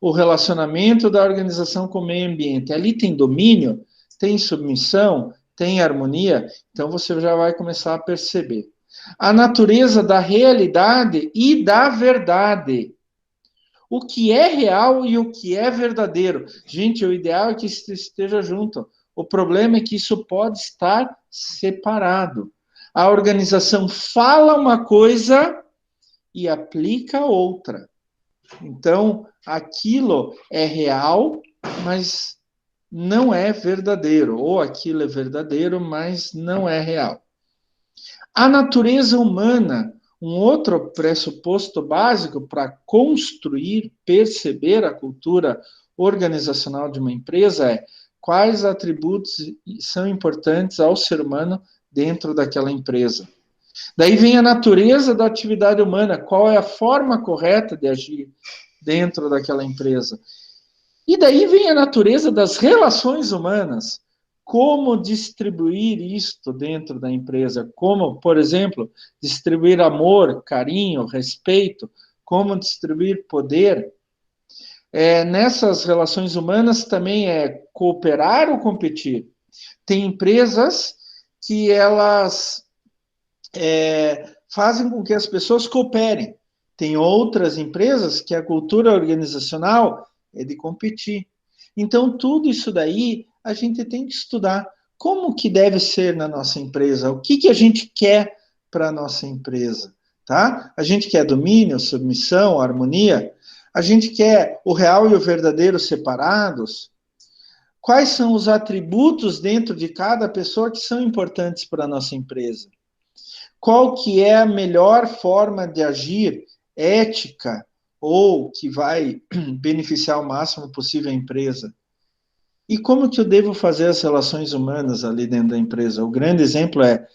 o relacionamento da organização com o meio ambiente. Ali tem domínio, tem submissão, tem harmonia, então você já vai começar a perceber. A natureza da realidade e da verdade. O que é real e o que é verdadeiro. Gente, o ideal é que isso esteja junto. O problema é que isso pode estar separado. A organização fala uma coisa e aplica outra. Então, aquilo é real, mas não é verdadeiro. Ou aquilo é verdadeiro, mas não é real. A natureza humana, um outro pressuposto básico para construir, perceber a cultura organizacional de uma empresa é quais atributos são importantes ao ser humano dentro daquela empresa. Daí vem a natureza da atividade humana, qual é a forma correta de agir dentro daquela empresa. E daí vem a natureza das relações humanas, como distribuir isto dentro da empresa, como, por exemplo, distribuir amor, carinho, respeito, como distribuir poder. Nessas relações humanas também é cooperar ou competir. Tem empresas que elas fazem com que as pessoas cooperem. Tem outras empresas que a cultura organizacional é de competir. Então, tudo isso daí a gente tem que estudar. Como que deve ser na nossa empresa? O que a gente quer para a nossa empresa? Tá? A gente quer domínio, submissão, harmonia? A gente quer o real e o verdadeiro separados? Quais são os atributos dentro de cada pessoa que são importantes para a nossa empresa? Qual que é a melhor forma de agir ética ou que vai beneficiar o máximo possível a empresa? E como que eu devo fazer as relações humanas ali dentro da empresa? O grande exemplo é,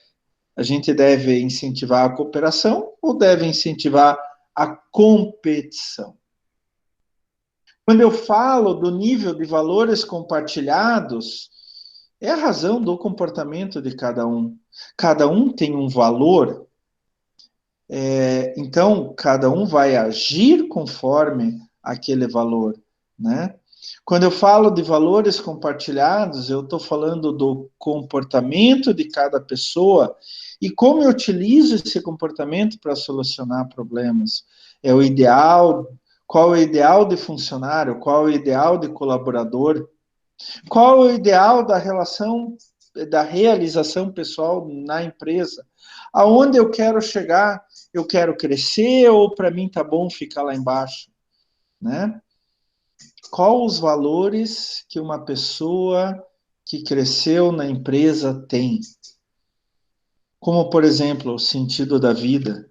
a gente deve incentivar a cooperação ou deve incentivar a competição? Quando eu falo do nível de valores compartilhados, é a razão do comportamento de cada um. Cada um tem um valor, então cada um vai agir conforme aquele valor, né? Quando eu falo de valores compartilhados, eu estou falando do comportamento de cada pessoa e como eu utilizo esse comportamento para solucionar problemas. É o ideal, qual é o ideal de funcionário, qual é o ideal de colaborador, qual é o ideal da relação, da realização pessoal na empresa? Aonde eu quero chegar? Eu quero crescer ou para mim tá bom ficar lá embaixo? Né? Qual os valores que uma pessoa que cresceu na empresa tem? Como, por exemplo, o sentido da vida.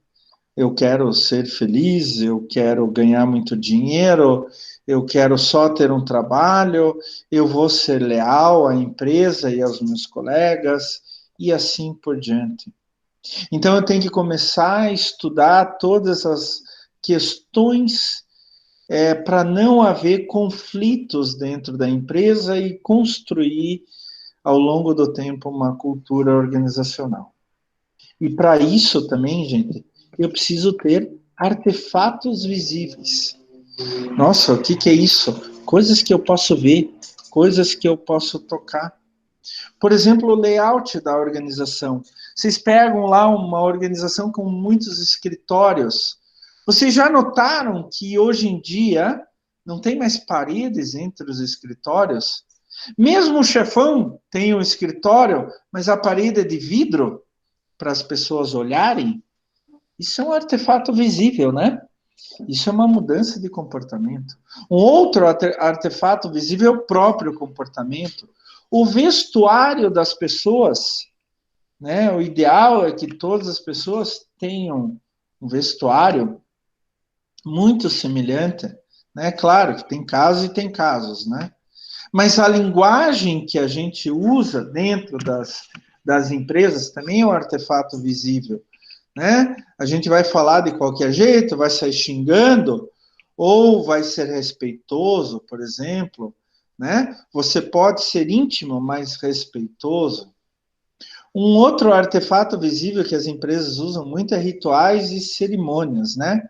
Eu quero ser feliz, eu quero ganhar muito dinheiro, eu quero só ter um trabalho, eu vou ser leal à empresa e aos meus colegas, e assim por diante. Então, eu tenho que começar a estudar todas as questões para não haver conflitos dentro da empresa e construir, ao longo do tempo, uma cultura organizacional. E para isso também, gente, eu preciso ter artefatos visíveis. Nossa, o que é isso? Coisas que eu posso ver, coisas que eu posso tocar. Por exemplo, o layout da organização. Vocês pegam lá uma organização com muitos escritórios. Vocês já notaram que hoje em dia não tem mais paredes entre os escritórios? Mesmo o chefão tem um escritório, mas a parede é de vidro para as pessoas olharem. Isso é um artefato visível, né? Isso é uma mudança de comportamento. Um outro artefato visível é o próprio comportamento. O vestuário das pessoas, né? O ideal é que todas as pessoas tenham um vestuário muito semelhante, né? Claro que tem casos e tem casos, né? Mas a linguagem que a gente usa dentro das empresas também é um artefato visível, né? A gente vai falar de qualquer jeito, vai sair xingando, ou vai ser respeitoso, por exemplo, né? Você pode ser íntimo, mas respeitoso. Um outro artefato visível que as empresas usam muito é rituais e cerimônias, né?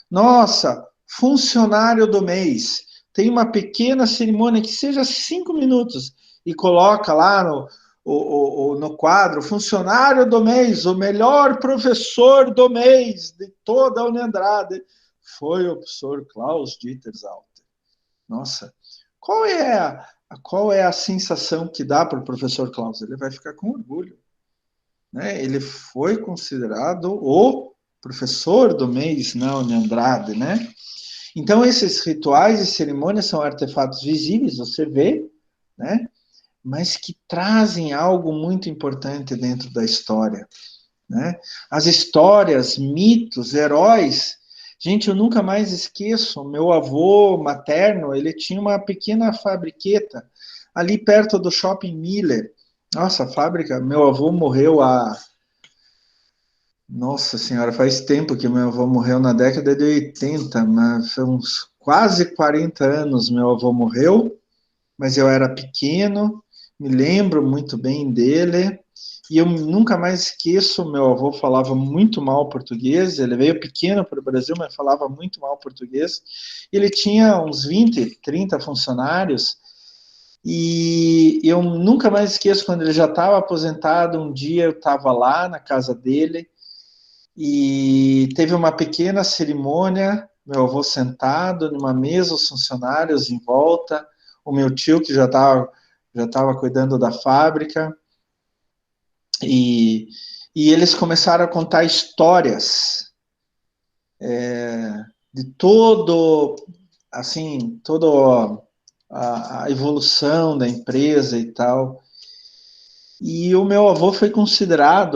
Nossa, funcionário do mês. Tem uma pequena cerimônia que seja 5 minutos e coloca lá no quadro, funcionário do mês, o melhor professor do mês de toda a Uniandrade foi o professor Klaus Dieter Zalter. Nossa, qual é a sensação que dá para o professor Klaus? Ele vai ficar com orgulho, né? Ele foi considerado o professor do mês na Uniandrade, né? Então, esses rituais e cerimônias são artefatos visíveis, você vê, né? Mas que trazem algo muito importante dentro da história, né? As histórias, mitos, heróis. Gente, eu nunca mais esqueço, meu avô materno, ele tinha uma pequena fabriqueta ali perto do Shopping Miller. Nossa, a fábrica, meu avô morreu há... Nossa senhora, faz tempo que meu avô morreu, na década de 80, mas foi uns quase 40 anos meu avô morreu, mas eu era pequeno, me lembro muito bem dele, e eu nunca mais esqueço, meu avô falava muito mal português, ele veio pequeno para o Brasil, mas falava muito mal português, ele tinha uns 20, 30 funcionários, e eu nunca mais esqueço quando ele já estava aposentado, um dia eu estava lá na casa dele, e teve uma pequena cerimônia, meu avô sentado numa mesa, os funcionários em volta, o meu tio que já estava cuidando da fábrica, e eles começaram a contar histórias de toda a evolução da empresa e tal. E o meu avô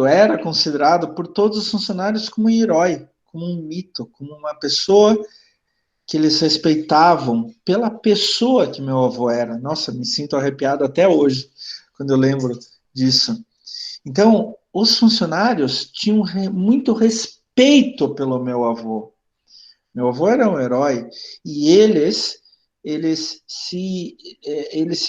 era considerado por todos os funcionários como um herói, como um mito, como uma pessoa que eles respeitavam pela pessoa que meu avô era. Nossa, me sinto arrepiado até hoje, quando eu lembro disso. Então, os funcionários tinham muito respeito pelo meu avô. Meu avô era um herói e eles se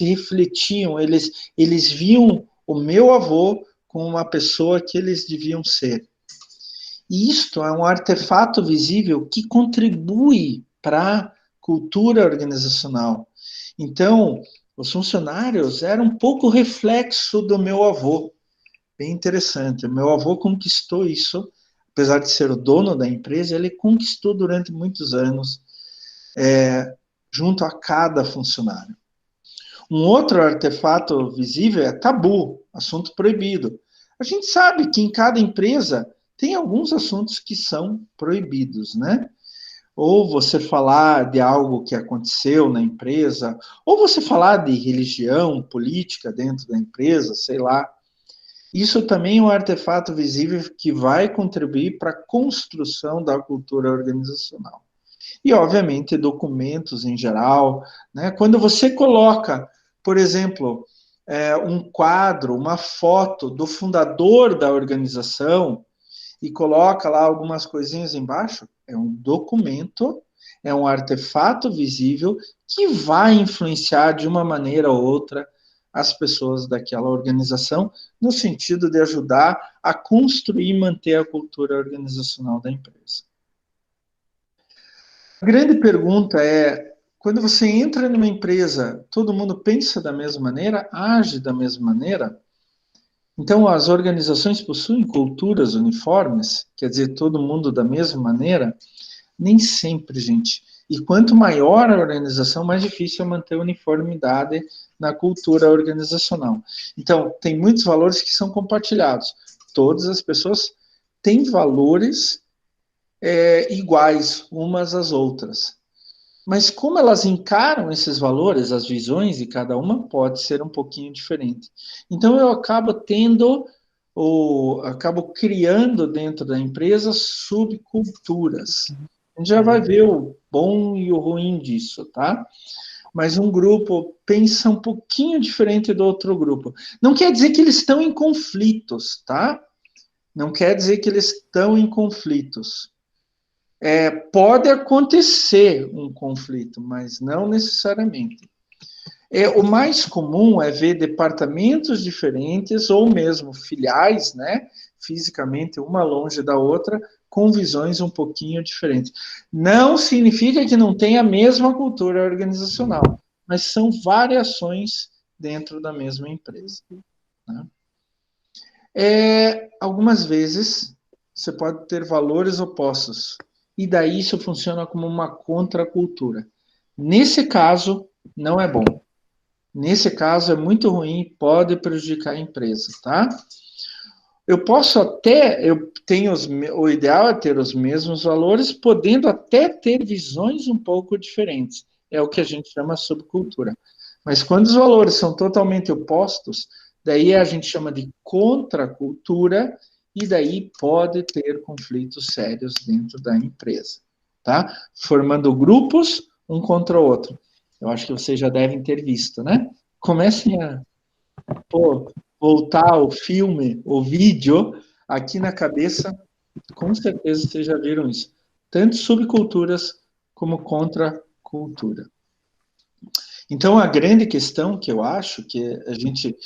refletiam, eles viam o meu avô como uma pessoa que eles deviam ser. E isto é um artefato visível que contribui para a cultura organizacional. Então, os funcionários eram um pouco reflexo do meu avô. Bem interessante. O meu avô conquistou isso, apesar de ser o dono da empresa, ele conquistou durante muitos anos, junto a cada funcionário. Um outro artefato visível é tabu, assunto proibido. A gente sabe que em cada empresa tem alguns assuntos que são proibidos, né? Ou você falar de algo que aconteceu na empresa, ou você falar de religião, política dentro da empresa, sei lá. Isso também é um artefato visível que vai contribuir para a construção da cultura organizacional. E, obviamente, documentos em geral, né? Quando você coloca, por exemplo, um quadro, uma foto do fundador da organização e coloca lá algumas coisinhas embaixo, é um documento, é um artefato visível que vai influenciar de uma maneira ou outra as pessoas daquela organização, no sentido de ajudar a construir e manter a cultura organizacional da empresa. A grande pergunta é, quando você entra numa empresa, todo mundo pensa da mesma maneira, age da mesma maneira? Então, as organizações possuem culturas uniformes, quer dizer, todo mundo da mesma maneira? Nem sempre, gente. E quanto maior a organização, mais difícil é manter uniformidade na cultura organizacional. Então, tem muitos valores que são compartilhados. Todas as pessoas têm valores iguais umas às outras. Mas como elas encaram esses valores, as visões de cada uma pode ser um pouquinho diferente. Então eu acabo acabo criando dentro da empresa subculturas. A gente já vai ver o bom e o ruim disso, tá? Mas um grupo pensa um pouquinho diferente do outro grupo. Não quer dizer que eles estão em conflitos, tá? Não quer dizer que eles estão em conflitos. Pode acontecer um conflito, mas não necessariamente. O mais comum é ver departamentos diferentes ou mesmo filiais, né, fisicamente uma longe da outra, com visões um pouquinho diferentes. Não significa que não tenha a mesma cultura organizacional, mas são variações dentro da mesma empresa. Né? Algumas vezes você pode ter valores opostos, e daí isso funciona como uma contracultura. Nesse caso, não é bom. Nesse caso, é muito ruim e pode prejudicar a empresa, tá? O ideal é ter os mesmos valores, podendo até ter visões um pouco diferentes. É o que a gente chama de subcultura. Mas quando os valores são totalmente opostos, daí a gente chama de contracultura, e daí pode ter conflitos sérios dentro da empresa, tá? Formando grupos um contra o outro. Eu acho que vocês já devem ter visto, né? Comecem a voltar o filme, o vídeo, aqui na cabeça, com certeza vocês já viram isso. Tanto subculturas como contracultura. Então, a grande questão que eu acho que a gente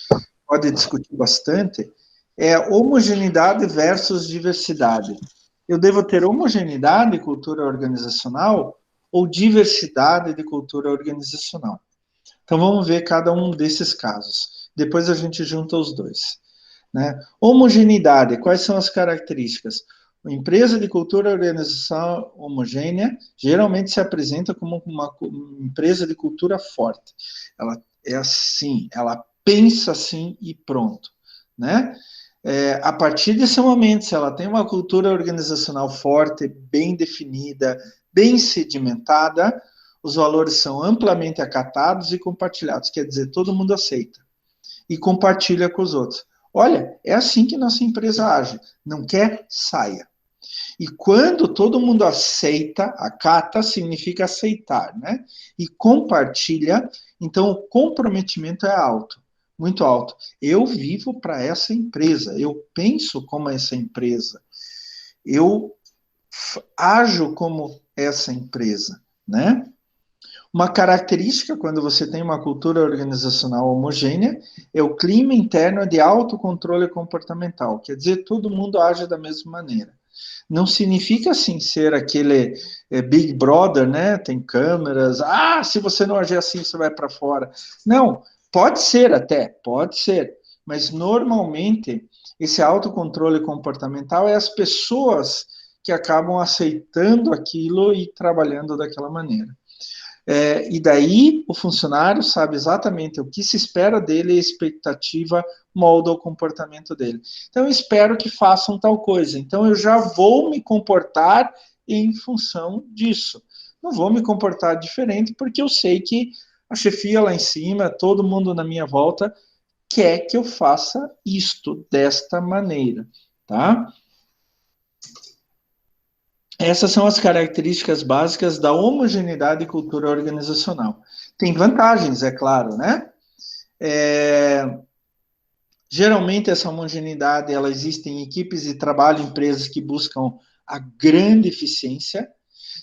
pode discutir bastante é homogeneidade versus diversidade. Eu devo ter homogeneidade de cultura organizacional ou diversidade de cultura organizacional? Então, vamos ver cada um desses casos. Depois a gente junta os dois. Né? Homogeneidade, quais são as características? Uma empresa de cultura organizacional homogênea geralmente se apresenta como uma empresa de cultura forte. Ela é assim, ela pensa assim e pronto. Né? A partir desse momento, se ela tem uma cultura organizacional forte, bem definida, bem sedimentada, os valores são amplamente acatados e compartilhados, quer dizer, todo mundo aceita e compartilha com os outros. Olha, é assim que nossa empresa age. Não quer? Saia. E quando todo mundo aceita, acata significa aceitar, né? E compartilha, então o comprometimento é alto, muito alto. Eu vivo para essa empresa, eu penso como essa empresa, eu ajo como essa empresa, né? Uma característica, quando você tem uma cultura organizacional homogênea, é o clima interno de autocontrole comportamental. Quer dizer, todo mundo age da mesma maneira. Não significa, assim, ser aquele Big Brother, né? Tem câmeras. Ah, se você não agir assim, você vai para fora. Não, pode ser até, pode ser. Mas, normalmente, esse autocontrole comportamental é as pessoas que acabam aceitando aquilo e trabalhando daquela maneira. E daí o funcionário sabe exatamente o que se espera dele, a expectativa molda o comportamento dele. Então, eu espero que façam tal coisa. Então, eu já vou me comportar em função disso. Não vou me comportar diferente, porque eu sei que a chefia lá em cima, todo mundo na minha volta, quer que eu faça isto desta maneira, tá? Essas são as características básicas da homogeneidade e cultura organizacional. Tem vantagens, é claro, né? Geralmente, essa homogeneidade, ela existe em equipes de trabalho, empresas que buscam a grande eficiência.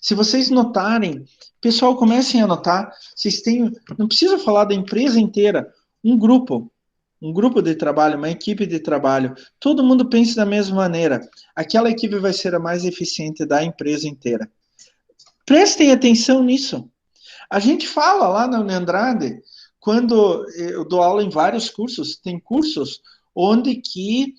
Se vocês notarem, pessoal, comecem a notar, vocês têm, não precisa falar da empresa inteira, um grupo de trabalho, uma equipe de trabalho, todo mundo pensa da mesma maneira. Aquela equipe vai ser a mais eficiente da empresa inteira. Prestem atenção nisso. A gente fala lá na Uniandrade, quando eu dou aula em vários cursos, tem cursos onde que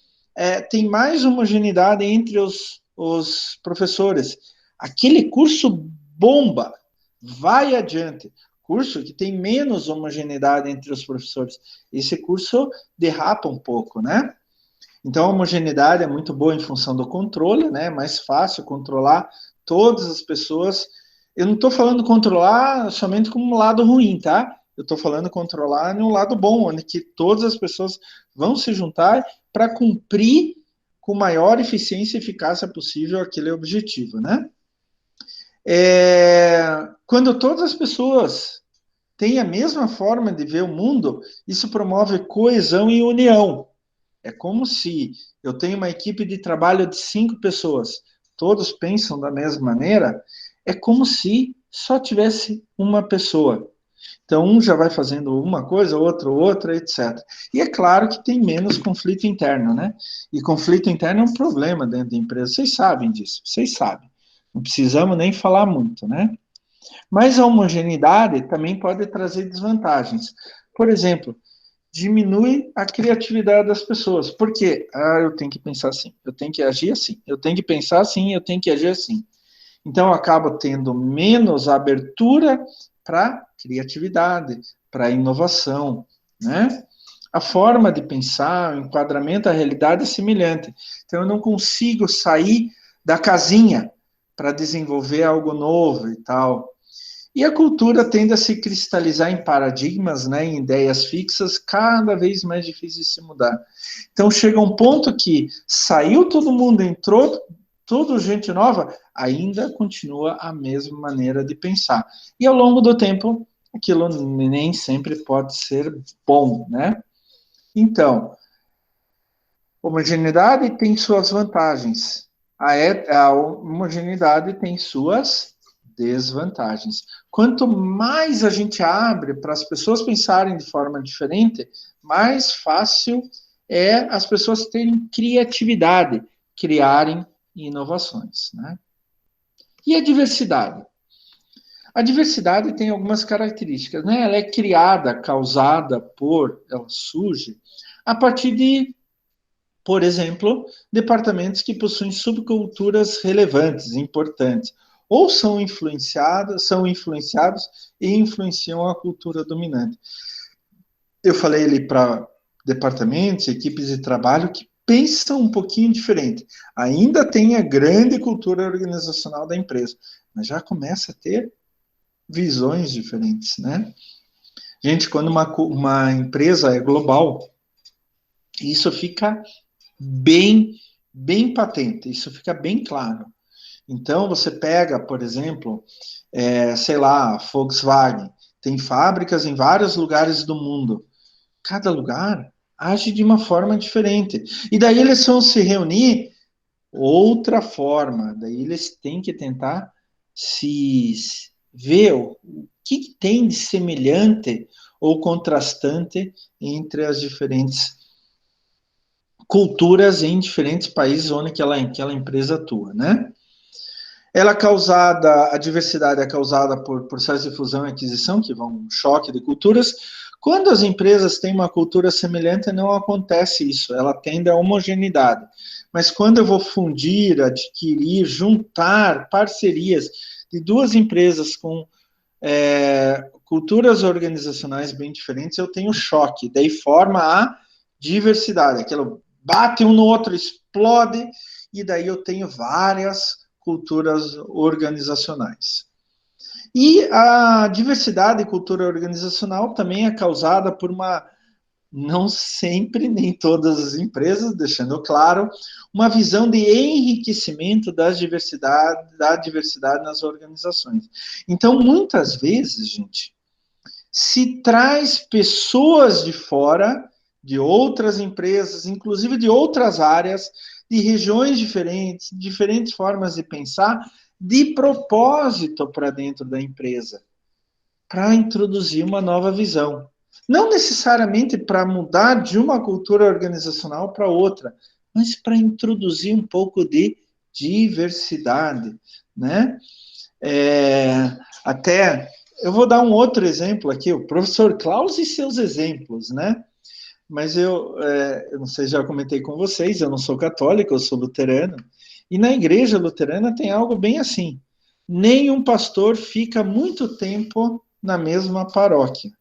tem mais homogeneidade entre os professores. Aquele curso bomba, vai adiante. Curso que tem menos homogeneidade entre os professores. Esse curso derrapa um pouco, né? Então, a homogeneidade é muito boa em função do controle, né? É mais fácil controlar todas as pessoas. Eu não estou falando controlar somente como um lado ruim, tá? Eu estou falando controlar no lado bom, onde que todas as pessoas vão se juntar para cumprir com maior eficiência e eficácia possível aquele objetivo, né? Quando todas as pessoas têm a mesma forma de ver o mundo, isso promove coesão e união. É como se eu tenho uma equipe de trabalho de 5 pessoas, todos pensam da mesma maneira, é como se só tivesse uma pessoa. Então, um já vai fazendo uma coisa, outro outra, etc. E é claro que tem menos conflito interno, né? E conflito interno é um problema dentro da empresa. Vocês sabem disso, vocês sabem. Não precisamos nem falar muito, né? Mas a homogeneidade também pode trazer desvantagens. Por exemplo, diminui a criatividade das pessoas. Por quê? Eu tenho que pensar assim, eu tenho que agir assim, eu tenho que pensar assim, eu tenho que agir assim. Então, eu acabo tendo menos abertura para criatividade, para inovação, né? a forma de pensar, o enquadramento à realidade é semelhante. Então, eu não consigo sair da casinha para desenvolver algo novo e tal. E a cultura tende a se cristalizar em paradigmas, né, em ideias fixas, cada vez mais difícil de se mudar. Então, chega um ponto que saiu todo mundo, entrou tudo gente nova, ainda continua a mesma maneira de pensar. E ao longo do tempo, aquilo nem sempre pode ser bom, né? Então, homogeneidade tem suas vantagens. A homogeneidade tem suas desvantagens. Quanto mais a gente abre para as pessoas pensarem de forma diferente, mais fácil é as pessoas terem criatividade, criarem inovações, né? E a diversidade? A diversidade tem algumas características, né? Ela é criada, causada ela surge a partir de, por exemplo, departamentos que possuem subculturas relevantes, importantes, ou são influenciados e influenciam a cultura dominante. Eu falei ali para departamentos, equipes de trabalho que pensam um pouquinho diferente. Ainda tem a grande cultura organizacional da empresa, mas já começa a ter visões diferentes, né? Gente, quando uma empresa é global, isso fica bem patente, isso fica bem claro. Então, você pega, por exemplo, sei lá, Volkswagen, tem fábricas em vários lugares do mundo. Cada lugar age de uma forma diferente. E daí eles vão se reunir outra forma. Daí eles têm que tentar se ver o que tem de semelhante ou contrastante entre as diferentes culturas em diferentes países onde aquela empresa atua, né? A diversidade é causada por processos de fusão e aquisição, que vão um choque de culturas. Quando as empresas têm uma cultura semelhante, não acontece isso, ela tende à homogeneidade. Mas quando eu vou fundir, adquirir, juntar parcerias de duas empresas com culturas organizacionais bem diferentes, eu tenho choque, daí forma a diversidade, aquilo bate um no outro, explode, e daí eu tenho várias culturas organizacionais. E a diversidade e cultura organizacional também é causada por não sempre, nem todas as empresas, deixando claro, uma visão de enriquecimento da diversidade nas organizações. Então, muitas vezes, gente, se traz pessoas de fora, de outras empresas, inclusive de outras áreas, de regiões diferentes, diferentes formas de pensar, de propósito para dentro da empresa, para introduzir uma nova visão. Não necessariamente para mudar de uma cultura organizacional para outra, mas para introduzir um pouco de diversidade, né? Até eu vou dar um outro exemplo aqui, o professor Klaus e seus exemplos, né? Mas eu não sei se já comentei com vocês, eu não sou católico, eu sou luterano, e na igreja luterana tem algo bem assim, nenhum pastor fica muito tempo na mesma paróquia,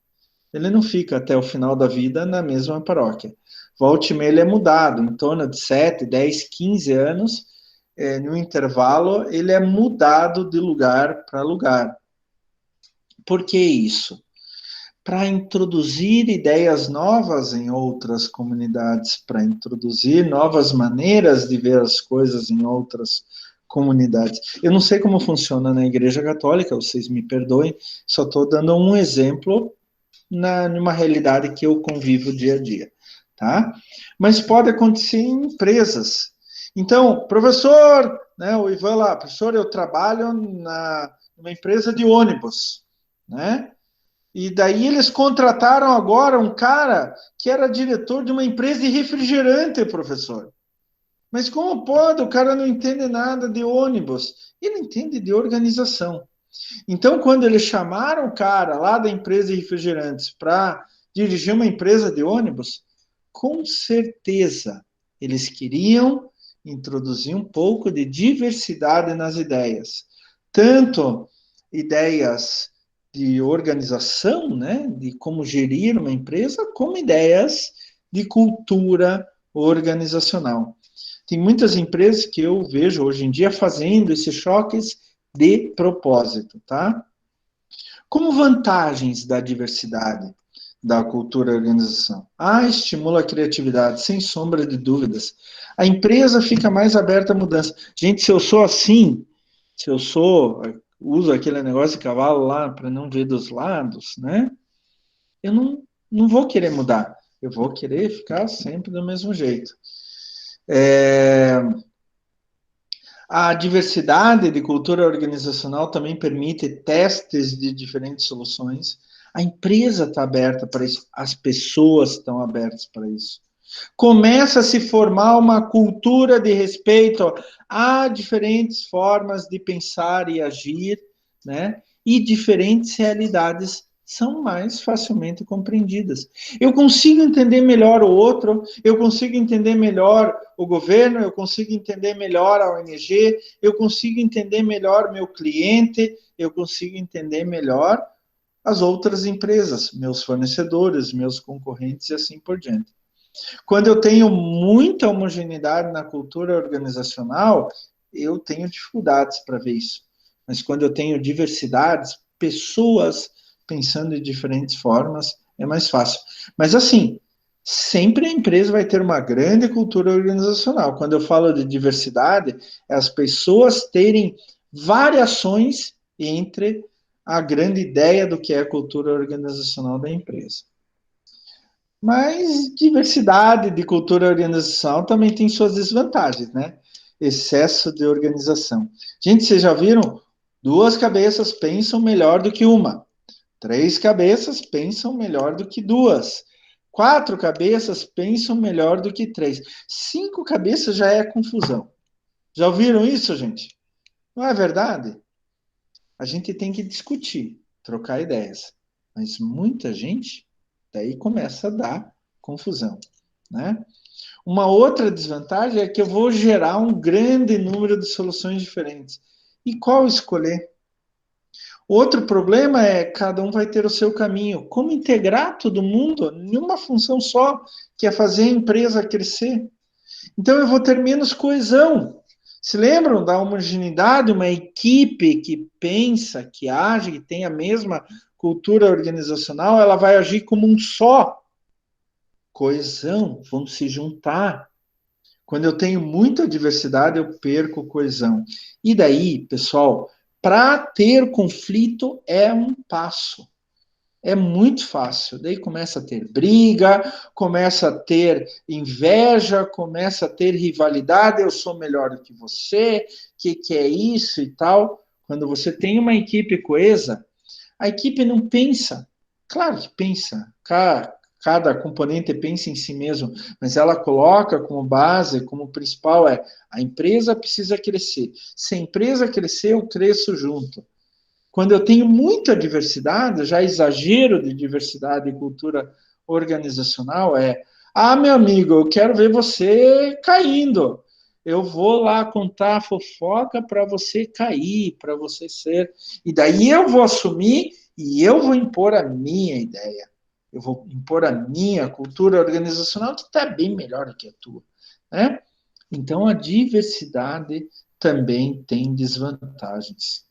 ele não fica até o final da vida na mesma paróquia, volta e meia ele é mudado, em torno de 7, 10, 15 anos, no intervalo, ele é mudado de lugar para lugar. Por que isso? Para introduzir ideias novas em outras comunidades, para introduzir novas maneiras de ver as coisas em outras comunidades. Eu não sei como funciona na Igreja Católica, vocês me perdoem, só estou dando um exemplo numa realidade que eu convivo dia a dia, tá? Mas pode acontecer em empresas. Então, professor, né, o Ivan lá, professor, eu trabalho numa empresa de ônibus, né? E daí eles contrataram agora um cara que era diretor de uma empresa de refrigerante, professor. Mas como pode? O cara não entende nada de ônibus. Ele entende de organização. Então, quando eles chamaram o cara lá da empresa de refrigerantes para dirigir uma empresa de ônibus, com certeza eles queriam introduzir um pouco de diversidade nas ideias. Tanto ideias de organização, né, de como gerir uma empresa, como ideias de cultura organizacional. Tem muitas empresas que eu vejo hoje em dia fazendo esses choques de propósito, tá? Como vantagens da diversidade da cultura e organização? Estimula a criatividade, sem sombra de dúvidas. A empresa fica mais aberta à mudança. Gente, se eu sou assim, uso aquele negócio de cavalo lá para não ver dos lados, né? Eu não vou querer mudar. Eu vou querer ficar sempre do mesmo jeito. A diversidade de cultura organizacional também permite testes de diferentes soluções. A empresa está aberta para isso, as pessoas estão abertas para isso. Começa a se formar uma cultura de respeito a diferentes formas de pensar e agir, né? E diferentes realidades são mais facilmente compreendidas. Eu consigo entender melhor o outro, eu consigo entender melhor o governo, eu consigo entender melhor a ONG, eu consigo entender melhor meu cliente, eu consigo entender melhor as outras empresas, meus fornecedores, meus concorrentes e assim por diante. Quando eu tenho muita homogeneidade na cultura organizacional, eu tenho dificuldades para ver isso. Mas quando eu tenho diversidades, pessoas pensando de diferentes formas, é mais fácil. Mas assim, sempre a empresa vai ter uma grande cultura organizacional. Quando eu falo de diversidade, é as pessoas terem variações entre a grande ideia do que é a cultura organizacional da empresa. Mas diversidade de cultura e organização também tem suas desvantagens, né? Excesso de organização. Gente, vocês já viram? 2 cabeças pensam melhor do que uma. 3 cabeças pensam melhor do que 2. 4 cabeças pensam melhor do que 3. 5 cabeças já é confusão. Já ouviram isso, gente? Não é verdade? A gente tem que discutir, trocar ideias. Mas muita gente, daí começa a dar confusão, né? Uma outra desvantagem é que eu vou gerar um grande número de soluções diferentes. E qual escolher? Outro problema é cada um vai ter o seu caminho. Como integrar todo mundo em uma função só, que é fazer a empresa crescer? Então eu vou ter menos coesão. Se lembram da homogeneidade? Uma equipe que pensa, que age, que tem a mesma cultura organizacional, ela vai agir como um só. Coesão, vão se juntar. Quando eu tenho muita diversidade, eu perco coesão. E daí, pessoal, para ter conflito é um passo. É muito fácil. Daí começa a ter briga, começa a ter inveja, começa a ter rivalidade. Eu sou melhor do que você, que é isso e tal. Quando você tem uma equipe coesa, a equipe não pensa. Claro que pensa. Cada componente pensa em si mesmo, mas ela coloca como base, como principal a empresa precisa crescer. Se a empresa crescer, eu cresço junto. Quando eu tenho muita diversidade, já exagero de diversidade e cultura organizacional, meu amigo, eu quero ver você caindo. Eu vou lá contar a fofoca para você cair, para você ser. E daí eu vou assumir e eu vou impor a minha ideia. Eu vou impor a minha cultura organizacional, que está bem melhor do que a tua, né? Então, a diversidade também tem desvantagens.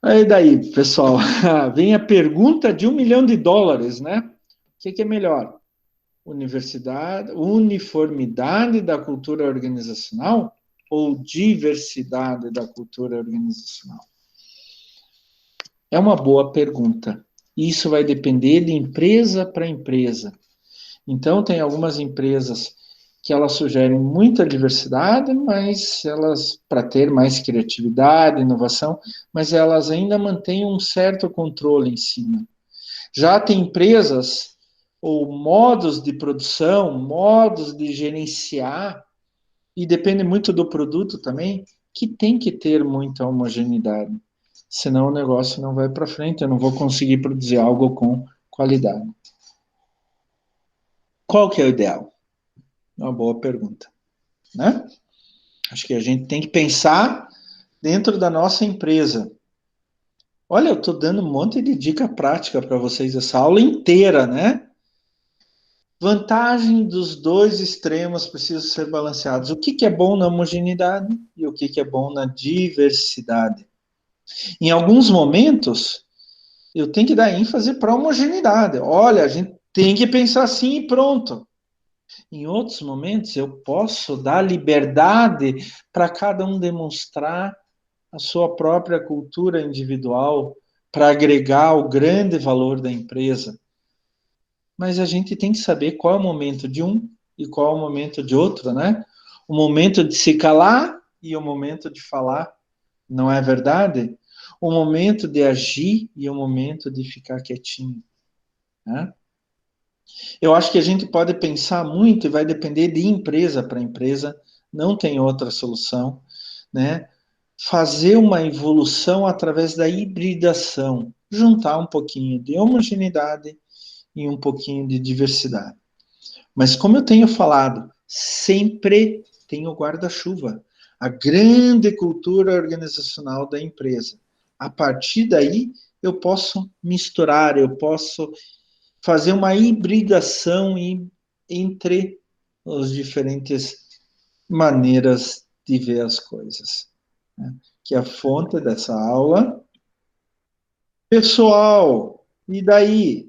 Aí daí, pessoal, vem a pergunta de $1 milhão, né? O que é melhor? Uniformidade da cultura organizacional ou diversidade da cultura organizacional? É uma boa pergunta. Isso vai depender de empresa para empresa. Então, tem algumas empresas que elas sugerem muita diversidade, mas elas, para ter mais criatividade, inovação, mas elas ainda mantêm um certo controle em cima. Já tem empresas ou modos de produção, modos de gerenciar, e depende muito do produto também, que tem que ter muita homogeneidade. Senão o negócio não vai para frente, eu não vou conseguir produzir algo com qualidade. Qual que é o ideal? Uma boa pergunta, né? Acho que a gente tem que pensar dentro da nossa empresa. Olha, eu estou dando um monte de dica prática para vocês essa aula inteira, né? Vantagem dos dois extremos precisam ser balanceados. O que é bom na homogeneidade e o que é bom na diversidade. Em alguns momentos, eu tenho que dar ênfase para a homogeneidade. Olha, a gente tem que pensar assim e pronto. Em outros momentos, eu posso dar liberdade para cada um demonstrar a sua própria cultura individual para agregar o grande valor da empresa. Mas a gente tem que saber qual é o momento de um e qual é o momento de outro, né? O momento de se calar e o momento de falar, não é verdade? O momento de agir e o momento de ficar quietinho, né? Eu acho que a gente pode pensar muito e vai depender de empresa para empresa, não tem outra solução, né? Fazer uma evolução através da hibridação, juntar um pouquinho de homogeneidade e um pouquinho de diversidade. Mas como eu tenho falado, sempre tem o guarda-chuva, a grande cultura organizacional da empresa. A partir daí, eu posso misturar, eu posso fazer uma hibridação entre as diferentes maneiras de ver as coisas, né? Que é a fonte dessa aula. Pessoal, e daí?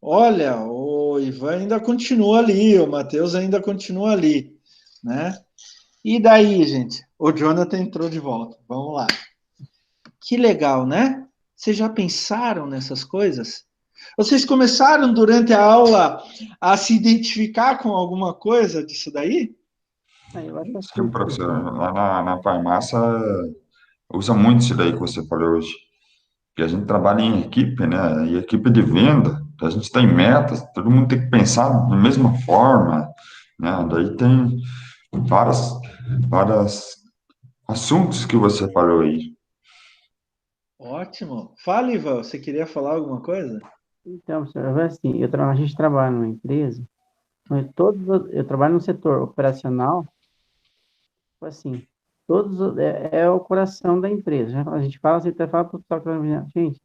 Olha, o Ivan ainda continua ali, o Matheus ainda continua ali, né? E daí, gente? O Jonathan entrou de volta. Vamos lá. Que legal, né? Vocês já pensaram nessas coisas? Vocês começaram durante a aula a se identificar com alguma coisa disso daí? Eu acho Sim, assim, professor, lá na farmácia usa muito isso daí que você falou hoje. Que a gente trabalha em equipe, né? E equipe de venda, a gente tem metas, todo mundo tem que pensar da mesma forma, né? Daí tem várias, várias assuntos que você falou aí. Ótimo. Fala, Ivan, você queria falar alguma coisa? então, senhor, assim, a gente trabalha numa empresa, onde eu trabalho no setor operacional, tipo assim, é o coração da empresa. A gente fala assim, até fala para o pessoal que trabalha, gente,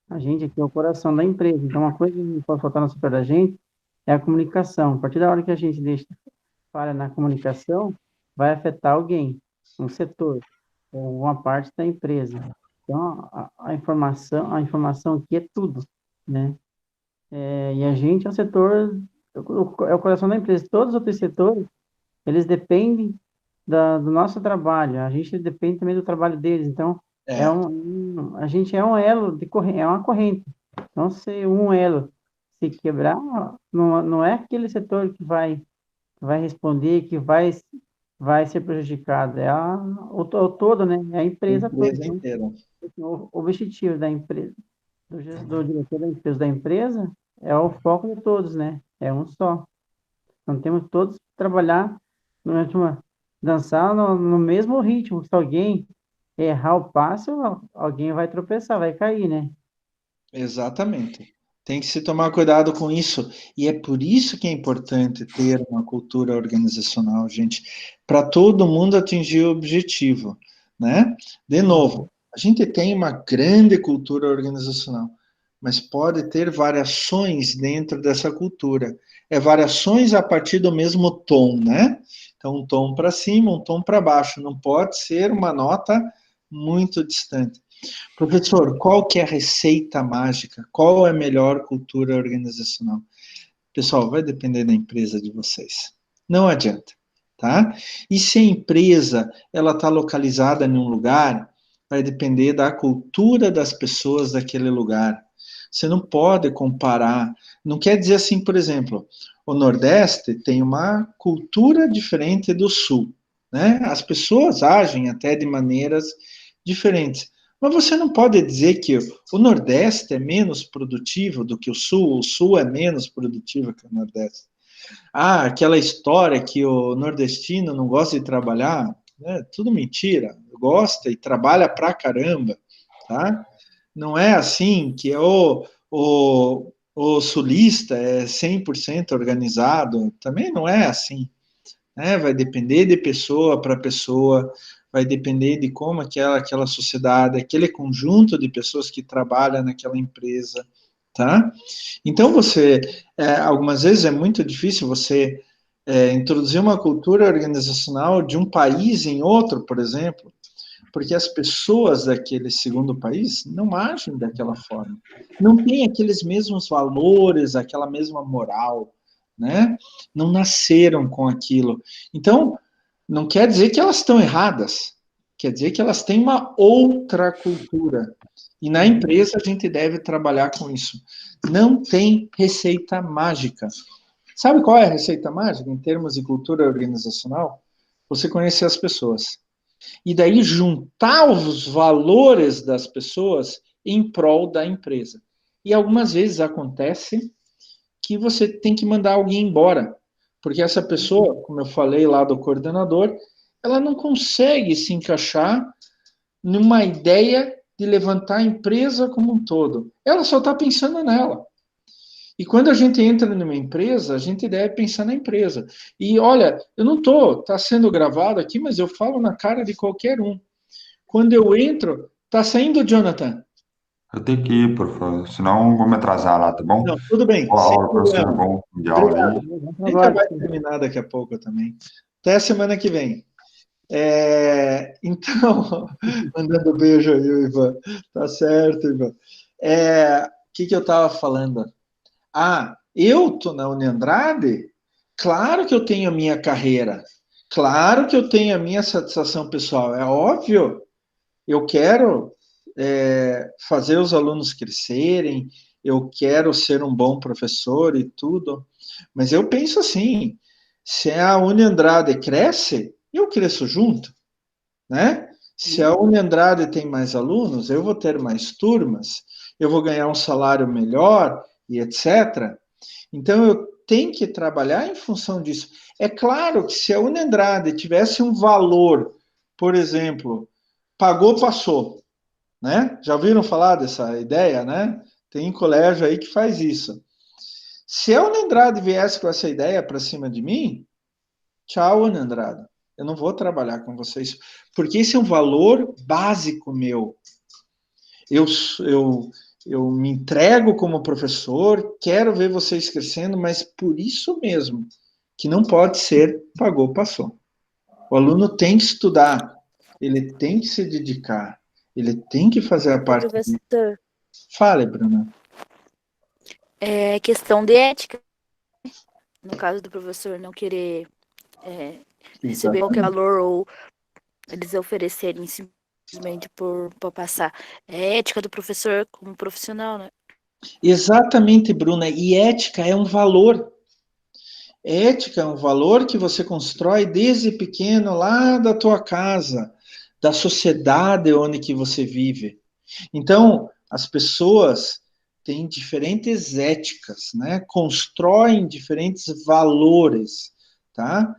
a gente aqui é o coração da empresa. Então, uma coisa que não pode faltar no setor da gente é a comunicação. A partir da hora que a gente deixa falha na comunicação, vai afetar alguém, um setor, ou uma parte da empresa. Então, a informação aqui é tudo, né? E a gente é o setor, é o coração da empresa. Todos os outros setores, eles dependem do nosso trabalho. A gente depende também do trabalho deles. Então, É, a gente é um elo de corrente, é uma corrente. Então, se um elo se quebrar, não é aquele setor que vai responder, que vai ser prejudicado. O todo, né? É a a empresa toda. empresa Então, inteira. o objetivo da empresa, do diretor da empresa, é o foco de todos, né? É um só. Então, temos todos que trabalhar, dançar no mesmo ritmo. Se alguém errar o passo, alguém vai tropeçar, vai cair, né? Exatamente. Tem que se tomar cuidado com isso. E é por isso que é importante ter uma cultura organizacional, gente, para todo mundo atingir o objetivo, né? De novo, a gente tem uma grande cultura organizacional, mas pode ter variações dentro dessa cultura. É variações a partir do mesmo tom, né? Então, um tom para cima, um tom para baixo. Não pode ser uma nota muito distante. Professor, qual que é a receita mágica? Qual é a melhor cultura organizacional? Pessoal, vai depender da empresa de vocês. Não adianta, tá? E se a empresa ela está localizada em um lugar, vai depender da cultura das pessoas daquele lugar. Você não pode comparar. Não quer dizer assim, por exemplo, o Nordeste tem uma cultura diferente do Sul, né? As pessoas agem até de maneiras diferentes. Mas você não pode dizer que o Nordeste é menos produtivo do que o Sul é menos produtivo que o Nordeste. Ah, aquela história que o nordestino não gosta de trabalhar, é tudo mentira. Gosta e trabalha pra caramba, tá? Não é assim que o sulista é 100% organizado, também não é assim, né? Vai depender de pessoa para pessoa, vai depender de como aquela sociedade, aquele conjunto de pessoas que trabalham naquela empresa tá? Então, algumas vezes é muito difícil você introduzir uma cultura organizacional de um país em outro, por exemplo, porque as pessoas daquele segundo país não agem daquela forma, não têm aqueles mesmos valores, aquela mesma moral, né? Não nasceram com aquilo. Então, não quer dizer que elas estão erradas, quer dizer que elas têm uma outra cultura. E na empresa a gente deve trabalhar com isso. Não tem receita mágica. Sabe qual é a receita mágica em termos de cultura organizacional? Você conhecer as pessoas. E daí juntar os valores das pessoas em prol da empresa. E algumas vezes acontece que você tem que mandar alguém embora, porque essa pessoa, como eu falei lá do coordenador, ela não consegue se encaixar numa ideia de levantar a empresa como um todo. Ela só está pensando nela. E quando a gente entra numa empresa, a gente deve pensar na empresa. E olha, eu não está sendo gravado aqui, mas eu falo na cara de qualquer um. Quando eu entro, está saindo, Jonathan? Eu tenho que ir, professor, senão eu vou me atrasar lá, tá bom? Não, tudo bem, Boa sem aula, professor, problema. bom de aula Obrigado. aí. A gente já vai terminar daqui a pouco também. Até a semana que vem. Então, mandando beijo aí, Ivan. Tá certo, Ivan. O que eu estava falando? Eu tô na Uniandrade? Claro que eu tenho a minha carreira. Claro que eu tenho a minha satisfação pessoal. É óbvio. Eu quero fazer os alunos crescerem, eu quero ser um bom professor e tudo. Mas eu penso assim, se a Uniandrade cresce, eu cresço junto, né? Se a Uniandrade tem mais alunos, eu vou ter mais turmas, eu vou ganhar um salário melhor e etc. Então, eu tenho que trabalhar em função disso. É claro que se a Uniandrade tivesse um valor, por exemplo, pagou, passou, né? Já ouviram falar dessa ideia, né? Tem colégio aí que faz isso. Se a Uniandrade viesse com essa ideia para cima de mim, tchau, Uniandrade. Eu não vou trabalhar com vocês, porque esse é um valor básico meu. Eu, eu, eu me entrego como professor, quero ver vocês crescendo, mas por isso mesmo, que não pode ser pagou, passou. O aluno tem que estudar, ele tem que se dedicar, ele tem que fazer a parte dele. Professor, Fale, Bruna. é questão de ética. No caso do professor não querer receber qualquer valor ou eles oferecerem simplesmente para passar. É ética do professor como profissional, né? Exatamente, Bruna. E ética é um valor. Ética é um valor que você constrói desde pequeno lá da tua casa, da sociedade onde que você vive. Então, as pessoas têm diferentes éticas, né? Constroem diferentes valores, tá?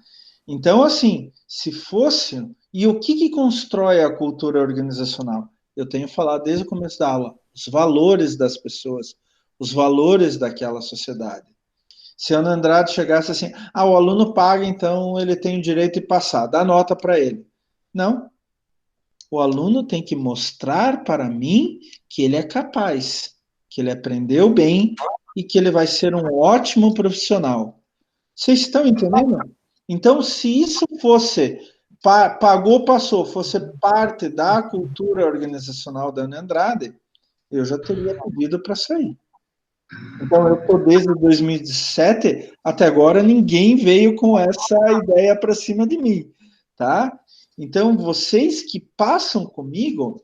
Então, assim, se fosse... E o que constrói a cultura organizacional? Eu tenho falado desde o começo da aula. Os valores das pessoas, os valores daquela sociedade. Se a Ana Andrade chegasse assim, o aluno paga, então ele tem o direito de passar, dá nota para ele. Não. O aluno tem que mostrar para mim que ele é capaz, que ele aprendeu bem e que ele vai ser um ótimo profissional. Vocês estão entendendo? Então, se isso fosse, pagou, passou, fosse parte da cultura organizacional da Ana Andrade, eu já teria pedido para sair. Então, eu estou desde 2007 até agora, ninguém veio com essa ideia para cima de mim, tá? Então, vocês que passam comigo,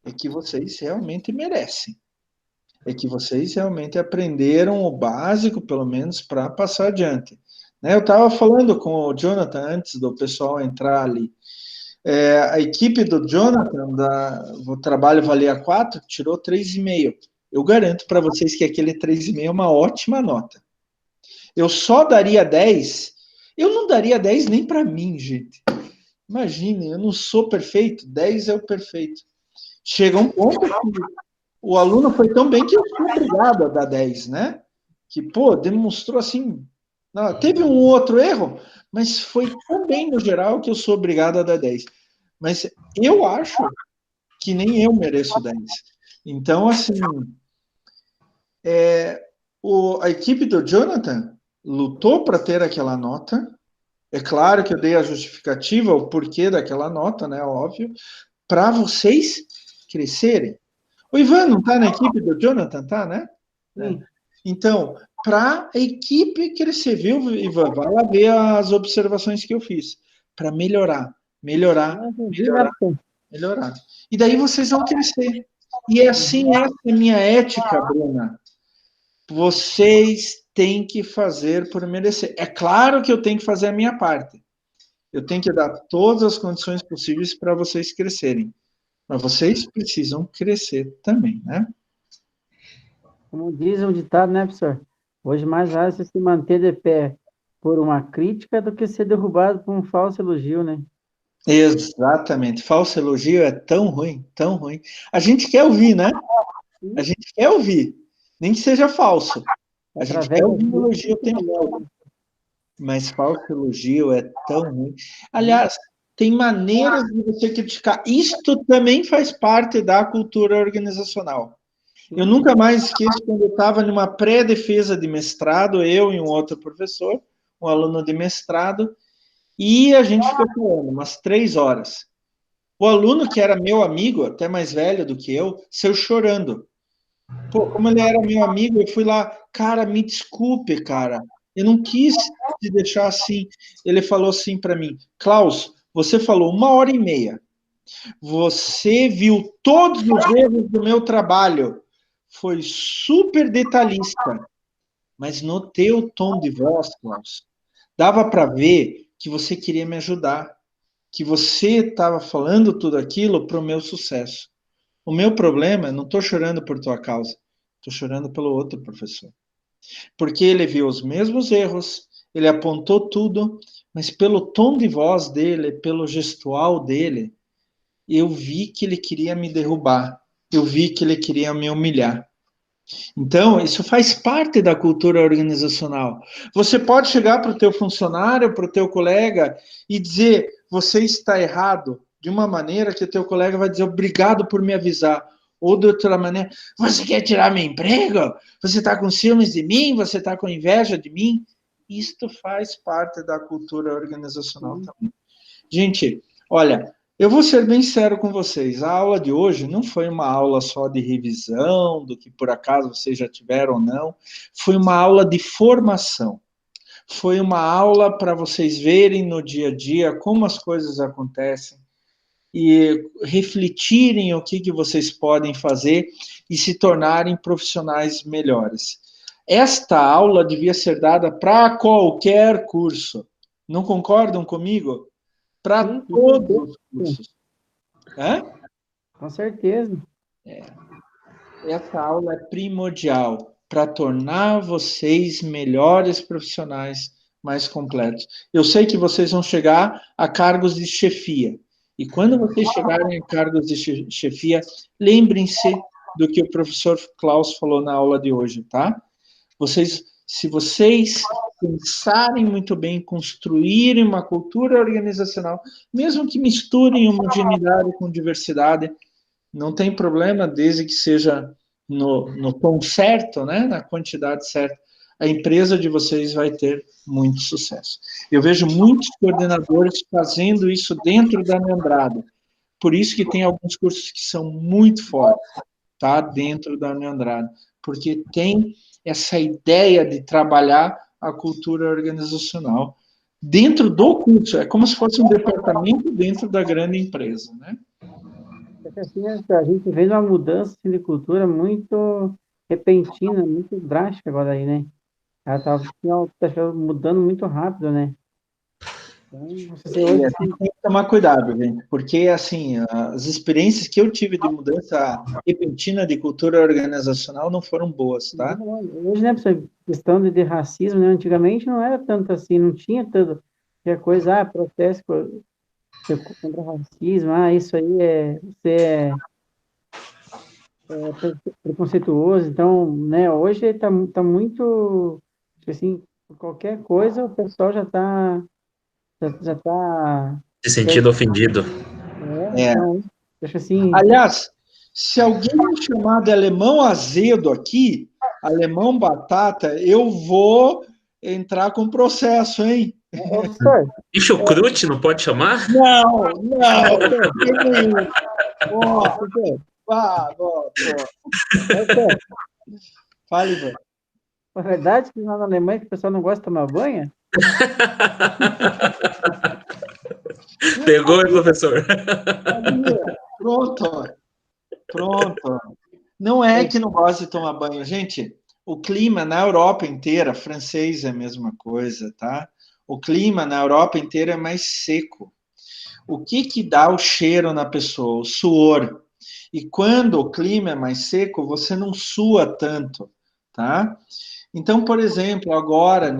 é que vocês realmente merecem. É que vocês realmente aprenderam o básico, pelo menos, para passar adiante. Né? Eu estava falando com o Jonathan antes do pessoal entrar ali. A equipe do Jonathan, o trabalho valia 4, tirou 3,5. Eu garanto para vocês que aquele 3,5 é uma ótima nota. Eu só daria 10, eu não daria 10 nem para mim, gente. Imagine, eu não sou perfeito, 10 é o perfeito. Chega um ponto que o aluno foi tão bem que eu fui obrigado a dar 10, né? Que, demonstrou assim... Não, teve um outro erro, mas foi tão bem no geral que eu sou obrigado a dar 10. Mas eu acho que nem eu mereço 10. Então, assim, A equipe do Jonathan lutou para ter aquela nota. É claro que eu dei a justificativa, o porquê daquela nota, né? Óbvio, para vocês crescerem. O Ivan não está na equipe do Jonathan, tá, né? Sim. Então, para a equipe crescer, viu, Ivan? Vai lá ver as observações que eu fiz. Para melhorar. E daí vocês vão crescer. E assim, essa é a minha ética, Bruna. Vocês têm que fazer por merecer. É claro que eu tenho que fazer a minha parte. Eu tenho que dar todas as condições possíveis para vocês crescerem. Mas vocês precisam crescer também, né? Como diz um ditado, né, professor? Hoje mais vale você se manter de pé por uma crítica do que ser derrubado por um falso elogio, né? Exatamente. Falso elogio é tão ruim, tão ruim. A gente quer ouvir, né? A gente quer ouvir. Nem que seja falso. A gente quer ouvir um elogio o tempo todo. Mas falso elogio é tão ruim. Aliás, tem maneiras de você criticar. Isto também faz parte da cultura organizacional. Eu nunca mais esqueço quando eu estava numa pré-defesa de mestrado, eu e um outro professor, um aluno de mestrado, e a gente ficou falando umas 3 horas. O aluno, que era meu amigo, até mais velho do que eu, saiu chorando. Pô, como ele era meu amigo, eu fui lá, cara, me desculpe, cara, eu não quis te deixar assim. Ele falou assim para mim, Klaus, você falou 1h30, você viu todos os erros do meu trabalho, foi super detalhista, mas no teu tom de voz, Klaus, dava para ver que você queria me ajudar, que você estava falando tudo aquilo para o meu sucesso. O meu problema, não estou chorando por tua causa, estou chorando pelo outro professor. Porque ele viu os mesmos erros, ele apontou tudo, mas pelo tom de voz dele, pelo gestual dele, eu vi que ele queria me derrubar, eu vi que ele queria me humilhar. Então, isso faz parte da cultura organizacional. Você pode chegar para o teu funcionário, para o teu colega e dizer, você está errado, de uma maneira que o teu colega vai dizer, obrigado por me avisar. Ou de outra maneira, você quer tirar meu emprego? Você está com ciúmes de mim? Você está com inveja de mim? Isto faz parte da cultura organizacional também. Gente, olha, eu vou ser bem sério com vocês. A aula de hoje não foi uma aula só de revisão, do que por acaso vocês já tiveram ou não. Foi uma aula de formação. Foi uma aula para vocês verem no dia a dia como as coisas acontecem e refletirem o que vocês podem fazer e se tornarem profissionais melhores. Esta aula devia ser dada para qualquer curso. Não concordam comigo? Para todos os cursos. Com certeza. Essa aula é primordial para tornar vocês melhores profissionais, mais completos. Eu sei que vocês vão chegar a cargos de chefia. E quando vocês chegarem a cargos de chefia, lembrem-se do que o professor Klaus falou na aula de hoje, tá? Se vocês pensarem muito bem, construírem uma cultura organizacional, mesmo que misturem homogeneidade com diversidade, não tem problema, desde que seja no tom certo, né, na quantidade certa, a empresa de vocês vai ter muito sucesso. Eu vejo muitos coordenadores fazendo isso dentro da Neandrada, por isso que tem alguns cursos que são muito fortes, tá, dentro da Neandrada, porque tem essa ideia de trabalhar a cultura organizacional dentro do curso, é como se fosse um departamento dentro da grande empresa, né? Assim, a gente vê uma mudança assim, de cultura muito repentina, muito drástica agora aí, né? Ela tá mudando muito rápido, né? Então, hoje... A gente tem que tomar cuidado, gente, porque, assim, as experiências que eu tive de mudança repentina de cultura organizacional não foram boas, tá? Hoje, né, questão de racismo, né? Antigamente não era tanto assim, não tinha tanto coisa, protesto contra o racismo, isso aí você é preconceituoso, então, né, hoje tá muito, assim, qualquer coisa o pessoal já tá se sentindo ofendido. Então, acho assim... Aliás, se alguém me chamar de alemão azedo aqui, alemão batata, eu vou entrar com processo, hein? Ô, professor, E chucrute não pode chamar? Não, professor, de jeito nenhum. Ó, professor, pô. professor, Fale, Ivan. é verdade que lá na Alemanha que o pessoal não gosta de tomar banho? Pegou, hein, professor? Pronto. Não é que não gosta de tomar banho. Gente, o clima na Europa inteira, francês é a mesma coisa, tá? O clima na Europa inteira é mais seco. O que dá o cheiro na pessoa? O suor. E quando o clima é mais seco, você não sua tanto, tá? Então, por exemplo, agora,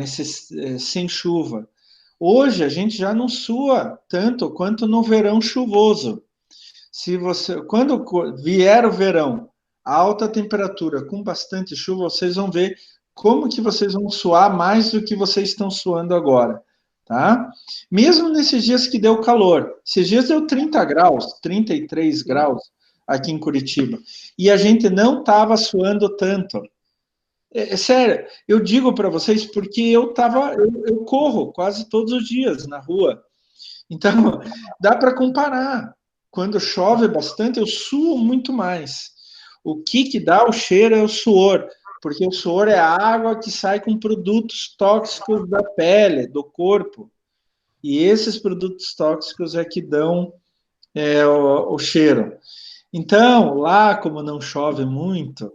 sem chuva, hoje a gente já não sua tanto quanto no verão chuvoso. Quando vier o verão, alta temperatura, com bastante chuva, vocês vão ver como que vocês vão suar mais do que vocês estão suando agora, tá? Mesmo nesses dias que deu calor. Esses dias deu 30 graus, 33 graus aqui em Curitiba. E a gente não estava suando tanto. É sério, eu digo para vocês porque eu corro quase todos os dias na rua. Então, dá para comparar. Quando chove bastante, eu suo muito mais. O que dá o cheiro é o suor, porque o suor é a água que sai com produtos tóxicos da pele, do corpo. E esses produtos tóxicos é que dão o cheiro. Então, lá, como não chove muito,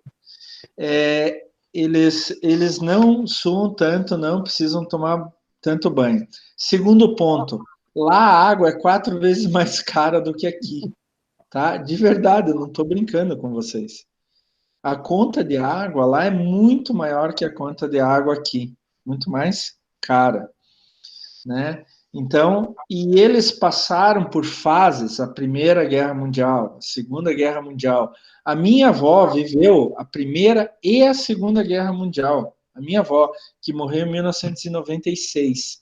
eles não suam tanto, não precisam tomar tanto banho. Segundo ponto, lá a água é 4 vezes mais cara do que aqui, tá? De verdade, eu não estou brincando com vocês. A conta de água lá é muito maior que a conta de água aqui, muito mais cara, né? Então, e eles passaram por fases, a Primeira Guerra Mundial, a Segunda Guerra Mundial. A minha avó viveu a Primeira e a Segunda Guerra Mundial. A minha avó, que morreu em 1996,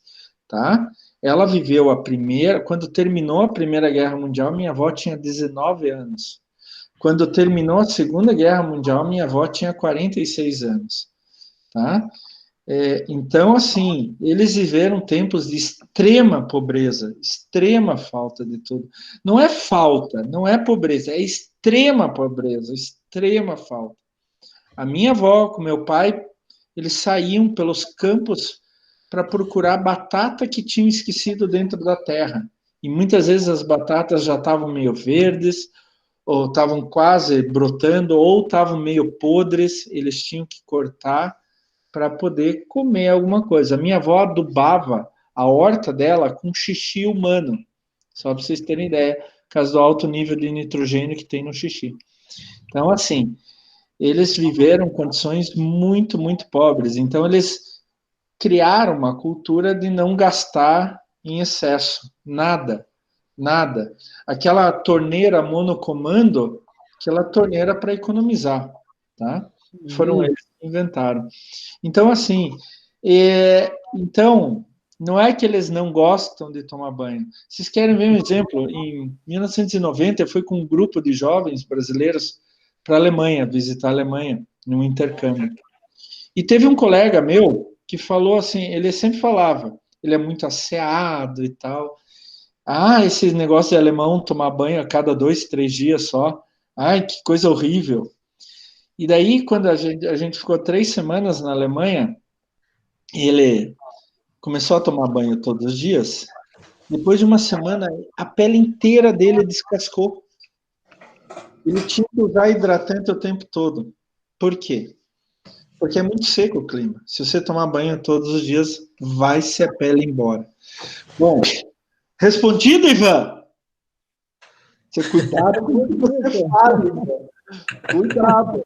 tá? Ela viveu a primeira, quando terminou a Primeira Guerra Mundial, minha avó tinha 19 anos. Quando terminou a Segunda Guerra Mundial, minha avó tinha 46 anos, tá? Então, assim, eles viveram tempos de extrema pobreza, extrema falta de tudo. Não é falta, não é pobreza, é extrema pobreza, extrema falta. A minha avó com meu pai, eles saíam pelos campos para procurar batata que tinham esquecido dentro da terra. E muitas vezes as batatas já estavam meio verdes, ou estavam quase brotando, ou estavam meio podres, eles tinham que cortar para poder comer alguma coisa. A minha avó adubava a horta dela com xixi humano, só para vocês terem ideia, por causa do alto nível de nitrogênio que tem no xixi. Então, assim, eles viveram condições muito, muito pobres. Então, eles criaram uma cultura de não gastar em excesso, nada, nada. Aquela torneira monocomando, aquela torneira para economizar, tá? Foram eles que inventaram. Então, assim, não é que eles não gostam de tomar banho. Vocês querem ver um exemplo? Em 1990, eu fui com um grupo de jovens brasileiros para a Alemanha, visitar a Alemanha, num intercâmbio. E teve um colega meu que falou assim, ele sempre falava, ele é muito asseado e tal. Ah, esse negócio de alemão tomar banho a cada 2, 3 dias só. Ai, que coisa horrível. E daí, quando a gente ficou 3 semanas na Alemanha, ele começou a tomar banho todos os dias. Depois de uma semana, a pele inteira dele descascou. Ele tinha que usar hidratante o tempo todo. Por quê? Porque é muito seco o clima. Se você tomar banho todos os dias, vai-se a pele embora. Bom, respondido, Ivan? Você cuidado com o que você fala, Ivan. Cuidado.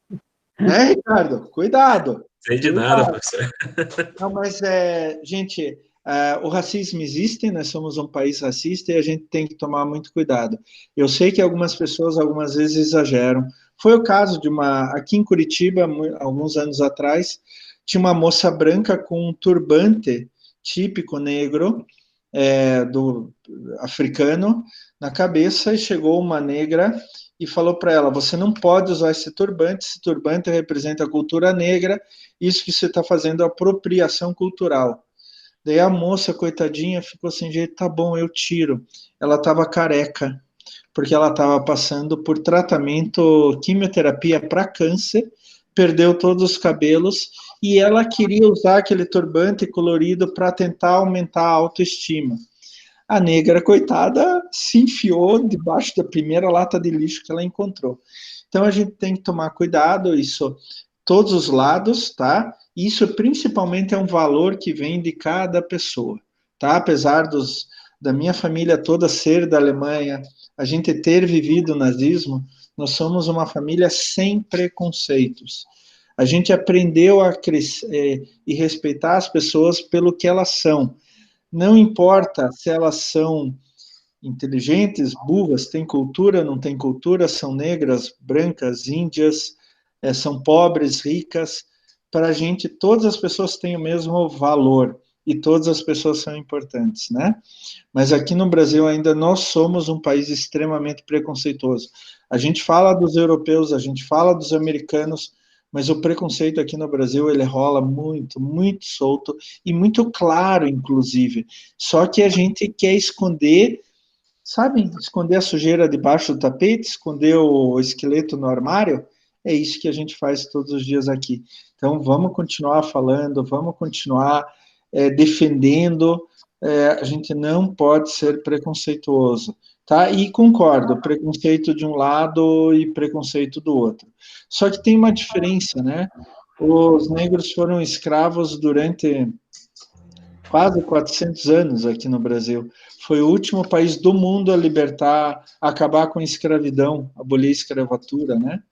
Né, Ricardo? Cuidado. Sei de nada, professor. Não, mas, gente, o racismo existe, nós somos um país racista e a gente tem que tomar muito cuidado. Eu sei que algumas pessoas, algumas vezes, exageram. Foi o caso de aqui em Curitiba, alguns anos atrás, tinha uma moça branca com um turbante típico negro, do africano, na cabeça, e chegou uma negra e falou para ela, você não pode usar esse turbante representa a cultura negra, isso que você está fazendo é apropriação cultural. Daí a moça, coitadinha, ficou assim, jeito, tá bom, eu tiro. Ela estava careca, porque ela estava passando por tratamento, quimioterapia para câncer, perdeu todos os cabelos, e ela queria usar aquele turbante colorido para tentar aumentar a autoestima. A negra, coitada, se enfiou debaixo da primeira lata de lixo que ela encontrou. Então a gente tem que tomar cuidado, isso, todos os lados, tá? Isso principalmente é um valor que vem de cada pessoa, tá? Apesar da minha família toda ser da Alemanha, a gente ter vivido o nazismo, nós somos uma família sem preconceitos. A gente aprendeu a crescer e respeitar as pessoas pelo que elas são. Não importa se elas são inteligentes, burras, têm cultura, não têm cultura, são negras, brancas, índias, são pobres, ricas. Para a gente, todas as pessoas têm o mesmo valor e todas as pessoas são importantes, né? Mas aqui no Brasil ainda nós somos um país extremamente preconceituoso. A gente fala dos europeus, a gente fala dos americanos, mas o preconceito aqui no Brasil, ele rola muito, muito solto e muito claro, inclusive. Só que a gente quer esconder, sabe, esconder a sujeira debaixo do tapete, esconder o esqueleto no armário. É isso que a gente faz todos os dias aqui. Então, vamos continuar falando, vamos continuar defendendo. A gente não pode ser preconceituoso, tá? E concordo, preconceito de um lado e preconceito do outro. Só que tem uma diferença, né? Os negros foram escravos durante quase 400 anos aqui no Brasil. Foi o último país do mundo a libertar, a acabar com a escravidão, abolir a escravatura, né?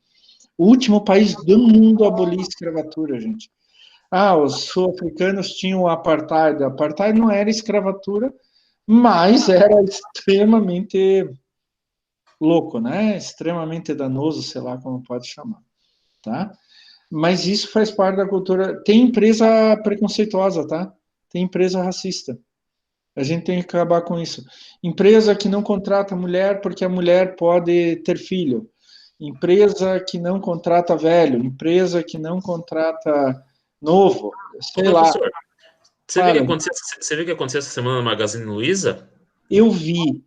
O último país do mundo a abolir a escravatura, gente. Os sul-africanos tinham o apartheid. O apartheid não era escravatura, mas era extremamente louco, né? Extremamente danoso, sei lá como pode chamar, tá? Mas isso faz parte da cultura. Tem empresa preconceituosa, tá? Tem empresa racista. A gente tem que acabar com isso. Empresa que não contrata mulher porque a mulher pode ter filho. Empresa que não contrata velho. Empresa que não contrata novo. Sei lá. Professor, você viu o que aconteceu essa semana no Magazine Luiza? Eu vi.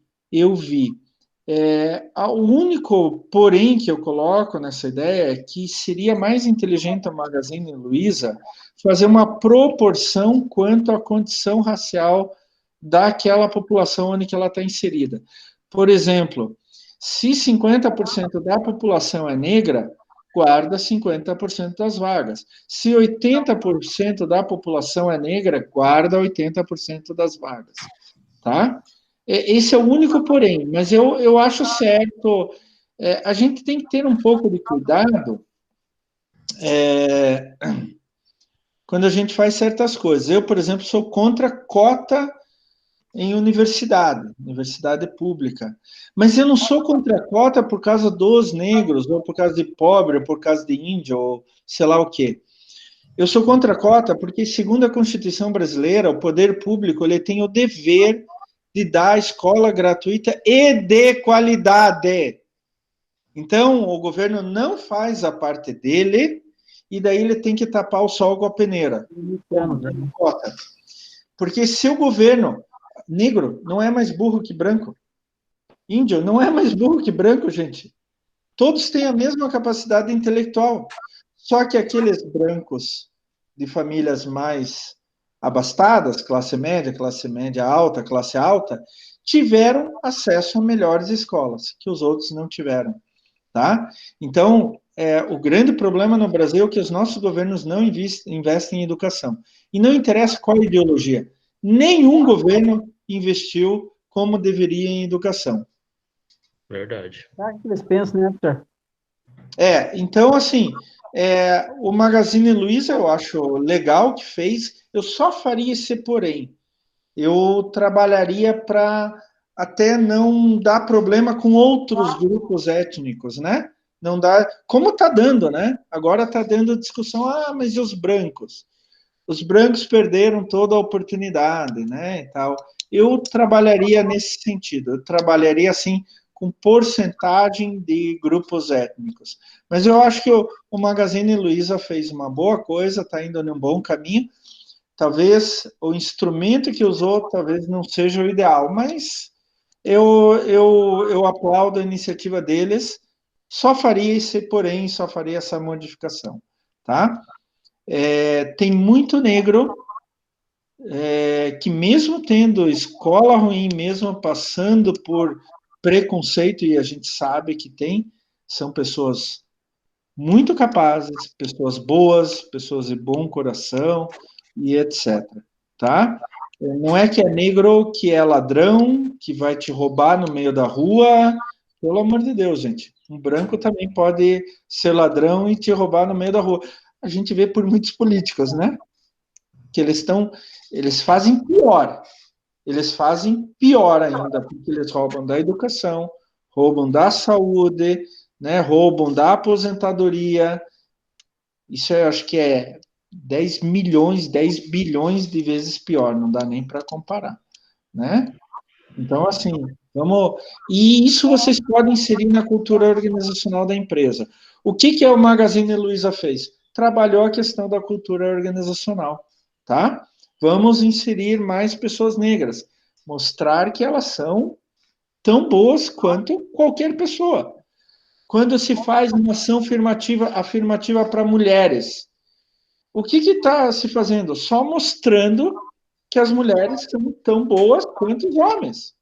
O único porém que eu coloco nessa ideia é que seria mais inteligente a Magazine Luiza fazer uma proporção quanto à condição racial daquela população onde ela está inserida. Por exemplo, se 50% da população é negra, guarda 50% das vagas. Se 80% da população é negra, guarda 80% das vagas. Tá? Esse é o único porém, mas eu acho certo. A gente tem que ter um pouco de cuidado quando a gente faz certas coisas. Eu, por exemplo, sou contra cota em universidade pública. Mas eu não sou contra a cota por causa dos negros, ou por causa de pobre, ou por causa de índio, ou sei lá o quê. Eu sou contra a cota porque, segundo a Constituição brasileira, o poder público ele tem o dever de dar escola gratuita e de qualidade. Então, o governo não faz a parte dele, e daí ele tem que tapar o sol com a peneira. Cota. Porque se o governo negro não é mais burro que branco, índio não é mais burro que branco, gente. Todos têm a mesma capacidade intelectual. Só que aqueles brancos de famílias mais abastadas, classe média alta, classe alta, tiveram acesso a melhores escolas, que os outros não tiveram, tá? Então, o grande problema no Brasil é que os nossos governos não investem em educação. E não interessa qual ideologia. Nenhum governo investiu como deveria em educação. Verdade. Que eles pensam, né, Peter? Então, assim, o Magazine Luiza eu acho legal que fez, eu só faria esse porém. Eu trabalharia para até não dar problema com outros grupos étnicos, né? Não dá, como está dando, né? Agora está dando discussão, mas e os brancos? Os brancos perderam toda a oportunidade, né? E tal. Eu trabalharia nesse sentido, eu trabalharia assim com porcentagem de grupos étnicos. Mas eu acho que o Magazine Luiza fez uma boa coisa, está indo num bom caminho. Talvez o instrumento que usou talvez não seja o ideal, mas eu aplaudo a iniciativa deles. Só faria esse, porém, só faria essa modificação, tá? Tem muito negro que mesmo tendo escola ruim, mesmo passando por preconceito, e a gente sabe que tem, são pessoas muito capazes, pessoas boas, pessoas de bom coração e etc, tá? Não é que é negro, que é ladrão, que vai te roubar no meio da rua, pelo amor de Deus, gente. Um branco também pode ser ladrão e te roubar no meio da rua. A gente vê por muitos políticos, né? Que eles fazem pior. Eles fazem pior ainda, porque eles roubam da educação, roubam da saúde, né? Roubam da aposentadoria. Isso eu acho que é 10 milhões, 10 bilhões de vezes pior, não dá nem para comparar, né? Então, assim, vamos... E isso vocês podem inserir na cultura organizacional da empresa. O que o Magazine Luiza fez? Trabalhou a questão da cultura organizacional, tá? Vamos inserir mais pessoas negras, mostrar que elas são tão boas quanto qualquer pessoa. Quando se faz uma ação afirmativa para mulheres, o que está se fazendo? Só mostrando que as mulheres são tão boas quanto os homens.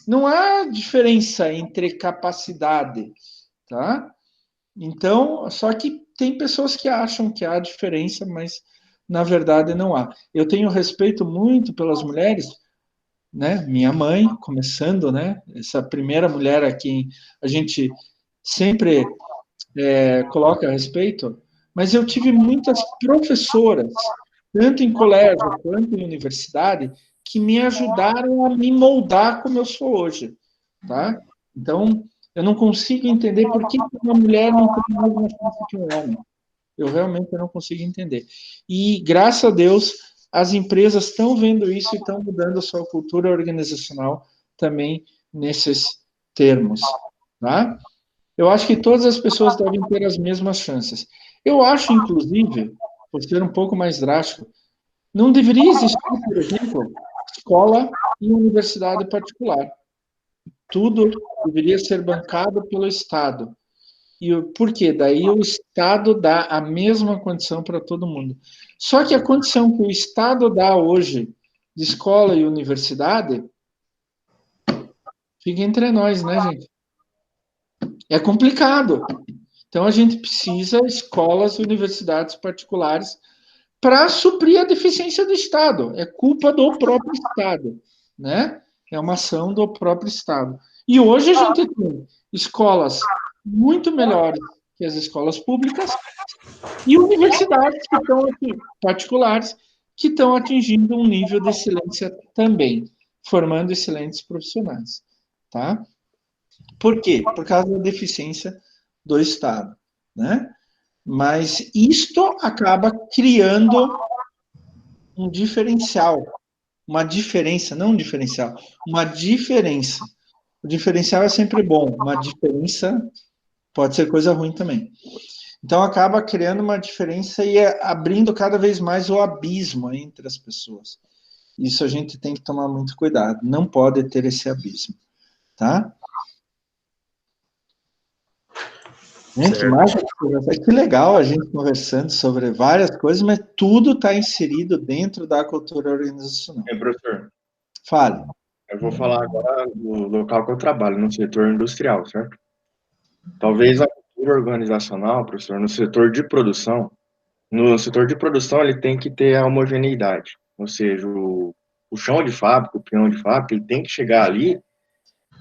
Não há diferença entre capacidade, tá? Então, só que tem pessoas que acham que há diferença, mas na verdade não há. Eu tenho respeito muito pelas mulheres, né? Minha mãe, começando, né? Essa primeira mulher a quem a gente sempre coloca a respeito, mas eu tive muitas professoras, tanto em colégio quanto em universidade, que me ajudaram a me moldar como eu sou hoje, tá? Então, eu não consigo entender por que uma mulher não tem a mesma chance que um homem. Eu realmente não consigo entender. E, graças a Deus, as empresas estão vendo isso e estão mudando a sua cultura organizacional também nesses termos, tá? Eu acho que todas as pessoas devem ter as mesmas chances. Eu acho, inclusive, por ser um pouco mais drástico, não deveria existir, por exemplo, escola e universidade particular. Tudo deveria ser bancado pelo Estado. E por quê? Daí o Estado dá a mesma condição para todo mundo. Só que a condição que o Estado dá hoje de escola e universidade fica entre nós, né, gente? É complicado. Então, a gente precisa de escolas e universidades particulares para suprir a deficiência do Estado. É culpa do próprio Estado, né? É uma ação do próprio Estado. E hoje a gente tem escolas muito melhores que as escolas públicas e universidades que estão aqui, particulares, que estão atingindo um nível de excelência também, formando excelentes profissionais, tá? Por quê? Por causa da deficiência do Estado, né? Mas isto acaba criando um diferencial, uma diferença, não um diferencial, uma diferença. O diferencial é sempre bom, uma diferença pode ser coisa ruim também. Então acaba criando uma diferença e abrindo cada vez mais o abismo entre as pessoas. Isso a gente tem que tomar muito cuidado, não pode ter esse abismo, tá? Gente, mas que legal a gente conversando sobre várias coisas, mas tudo está inserido dentro da cultura organizacional. Professor, Fale. eu vou falar agora do local que eu trabalho, no setor industrial, certo? Talvez a cultura organizacional, professor, no setor de produção, ele tem que ter a homogeneidade, ou seja, o chão de fábrica, o peão de fábrica, ele tem que chegar ali,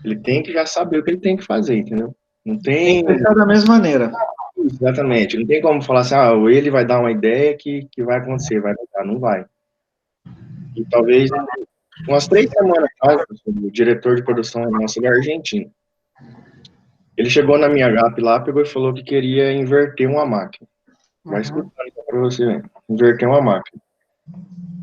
ele tem que já saber o que ele tem que fazer, entendeu? Não tem... Tem que pensar da mesma maneira. Exatamente, não tem como falar assim, ele vai dar uma ideia que vai acontecer, vai dar, não vai. E talvez, umas 3 semanas atrás, o diretor de produção nosso, ele é argentino. Ele chegou na minha GAP lá, pegou e falou que queria inverter uma máquina. Vai escutando para você ver. Inverter uma máquina.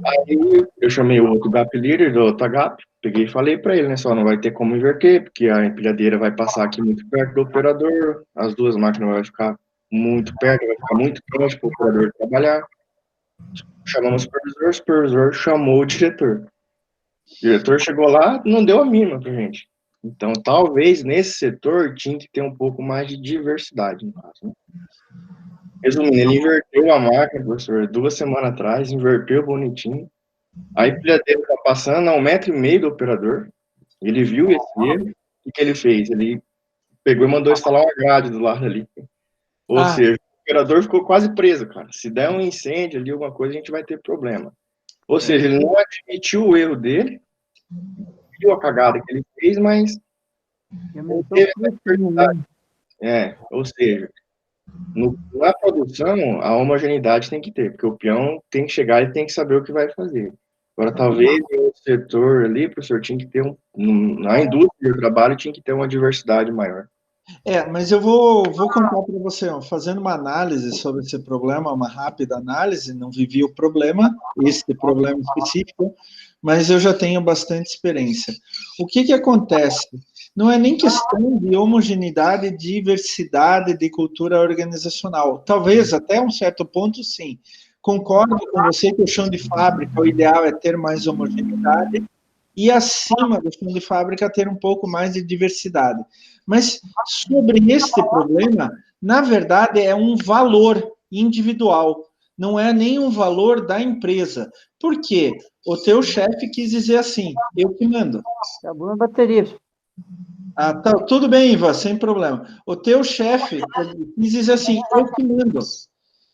Aí eu chamei o outro GAP líder do outro GAP, peguei e falei para ele, né, só não vai ter como inverter, porque a empilhadeira vai passar aqui muito perto do operador, as duas máquinas vão ficar muito perto, vai ficar muito quente para o operador trabalhar. Chamamos o supervisor chamou o diretor. O diretor chegou lá, não deu a mínima pra gente. Então, talvez nesse setor tinha que ter um pouco mais de diversidade, no caso, né? Resumindo, ele inverteu a máquina, professor, 2 semanas atrás, inverteu bonitinho. A empilhadeira está passando a 1,5 metro do operador. Ele viu esse erro. O que ele fez? Ele pegou e mandou instalar uma grade do lado ali. Ou seja, o operador ficou quase preso, cara. Se der um incêndio ali, alguma coisa, a gente vai ter problema. Ou seja, ele não admitiu o erro dele, viu a cagada que ele fez, mas não teve a diversidade. Ou seja, na produção, a homogeneidade tem que ter, porque o peão tem que chegar e tem que saber o que vai fazer. Agora, talvez no setor ali, professor, tinha que ter na indústria do trabalho, tinha que ter uma diversidade maior. Mas eu vou contar para você, ó, fazendo uma análise sobre esse problema, uma rápida análise, não vivi o problema, esse problema específico, mas eu já tenho bastante experiência. O que acontece? Não é nem questão de homogeneidade, diversidade de cultura organizacional. Talvez, até um certo ponto, sim. Concordo com você que o chão de fábrica, o ideal é ter mais homogeneidade, e acima do chão de fábrica ter um pouco mais de diversidade. Mas sobre este problema, na verdade, é um valor individual, não é nem um valor da empresa. Por quê? O teu chefe quis dizer assim, eu que mando. Acabou a bateria. Ah, tá, tudo bem, Ivan, sem problema. O teu chefe quis dizer assim, eu que mando.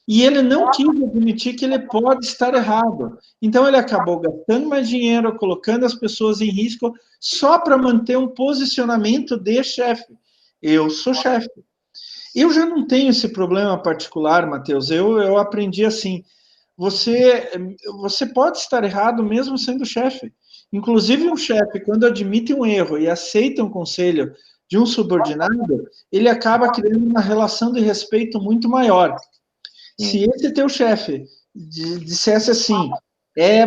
E ele não quis admitir que ele pode estar errado. Então, ele acabou gastando mais dinheiro, colocando as pessoas em risco, só para manter um posicionamento de chefe. Eu sou chefe. Eu já não tenho esse problema particular, Matheus. Eu aprendi assim, você pode estar errado mesmo sendo chefe. Inclusive, um chefe, quando admite um erro e aceita um conselho de um subordinado, ele acaba criando uma relação de respeito muito maior. Se esse teu chefe dissesse assim,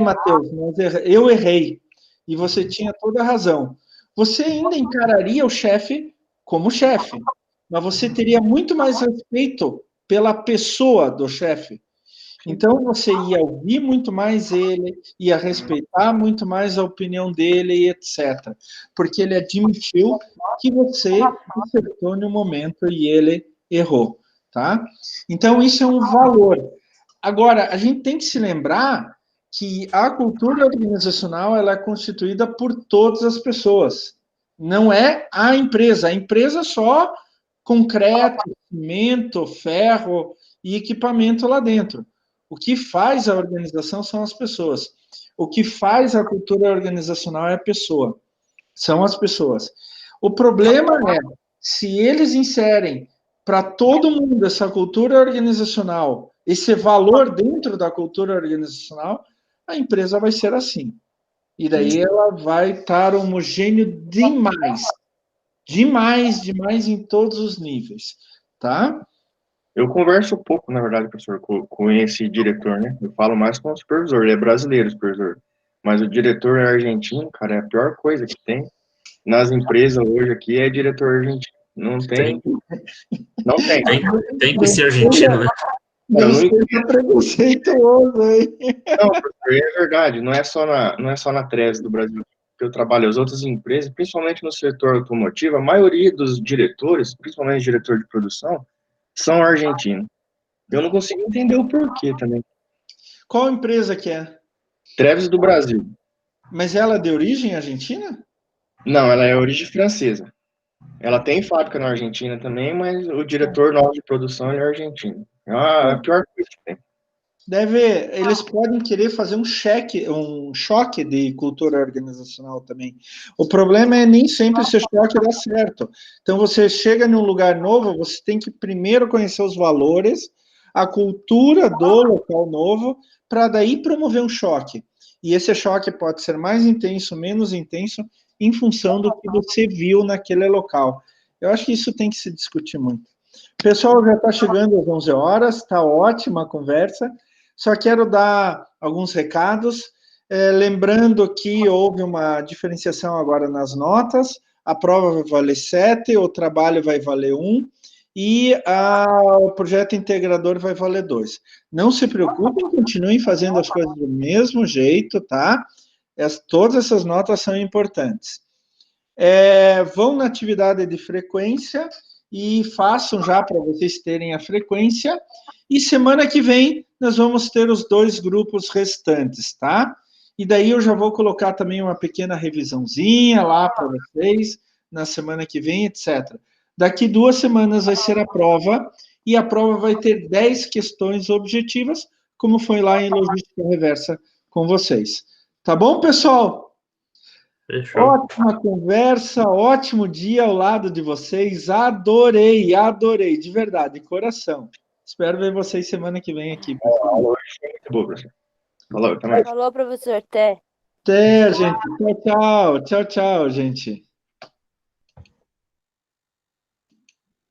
Matheus, eu errei, e você tinha toda a razão, você ainda encararia o chefe como chefe, mas você teria muito mais respeito pela pessoa do chefe. Então, você ia ouvir muito mais ele, ia respeitar muito mais a opinião dele, etc. Porque ele admitiu que você acertou no momento e ele errou. Tá? Então, isso é um valor. Agora, a gente tem que se lembrar que a cultura organizacional ela é constituída por todas as pessoas. Não é a empresa só concreto, cimento, ferro e equipamento lá dentro. O que faz a organização são as pessoas. O que faz a cultura organizacional é a pessoa. São as pessoas. O problema é, se eles inserem para todo mundo essa cultura organizacional, esse valor dentro da cultura organizacional, a empresa vai ser assim. E daí ela vai estar homogêneo demais. Demais em todos os níveis. Tá? Eu converso um pouco, na verdade, professor, com esse diretor, né? Eu falo mais com o supervisor, ele é brasileiro, o supervisor. Mas o diretor é argentino, cara, é a pior coisa que tem nas empresas hoje aqui é diretor argentino. Não tem. Não tem. Tem que ser argentino, né? Não seja preconceituoso aí. Não, professor, é verdade. Não é só na Treze do Brasil que eu trabalho. As outras empresas, principalmente no setor automotivo, a maioria dos diretores, principalmente diretor de produção, são argentinos. Eu não consigo entender o porquê também. Qual empresa que é? Treves do Brasil. Mas ela é de origem argentina? Não, ela é origem francesa. Ela tem fábrica na Argentina também, mas o diretor nosso de produção é argentino. É a pior coisa que tem. Eles podem querer fazer um choque de cultura organizacional também. O problema é nem sempre esse choque dá certo. Então, você chega num lugar novo, você tem que primeiro conhecer os valores, a cultura do local novo, para daí promover um choque. E esse choque pode ser mais intenso, menos intenso, em função do que você viu naquele local. Eu acho que isso tem que se discutir muito. O pessoal já está chegando às 11 horas, está ótima a conversa. Só quero dar alguns recados. Lembrando que houve uma diferenciação agora nas notas, a prova vai valer 7, o trabalho vai valer 1, e o projeto integrador vai valer 2. Não se preocupem, continuem fazendo as coisas do mesmo jeito, tá? Todas essas notas são importantes. Vão na atividade de frequência e façam já para vocês terem a frequência. E semana que vem nós vamos ter os 2 grupos restantes, tá? E daí eu já vou colocar também uma pequena revisãozinha lá para vocês na semana que vem, etc. Daqui 2 semanas vai ser a prova, e a prova vai ter 10 questões objetivas, como foi lá em Logística Reversa com vocês. Tá bom, pessoal? Fechou. Ótima conversa, ótimo dia ao lado de vocês. Adorei, de verdade, de coração. Espero ver vocês semana que vem aqui. Alô, muito bom, professor. Falou, até mais. Falou, professor. Até. Até, gente. Tchau, tchau. Tchau, tchau, gente.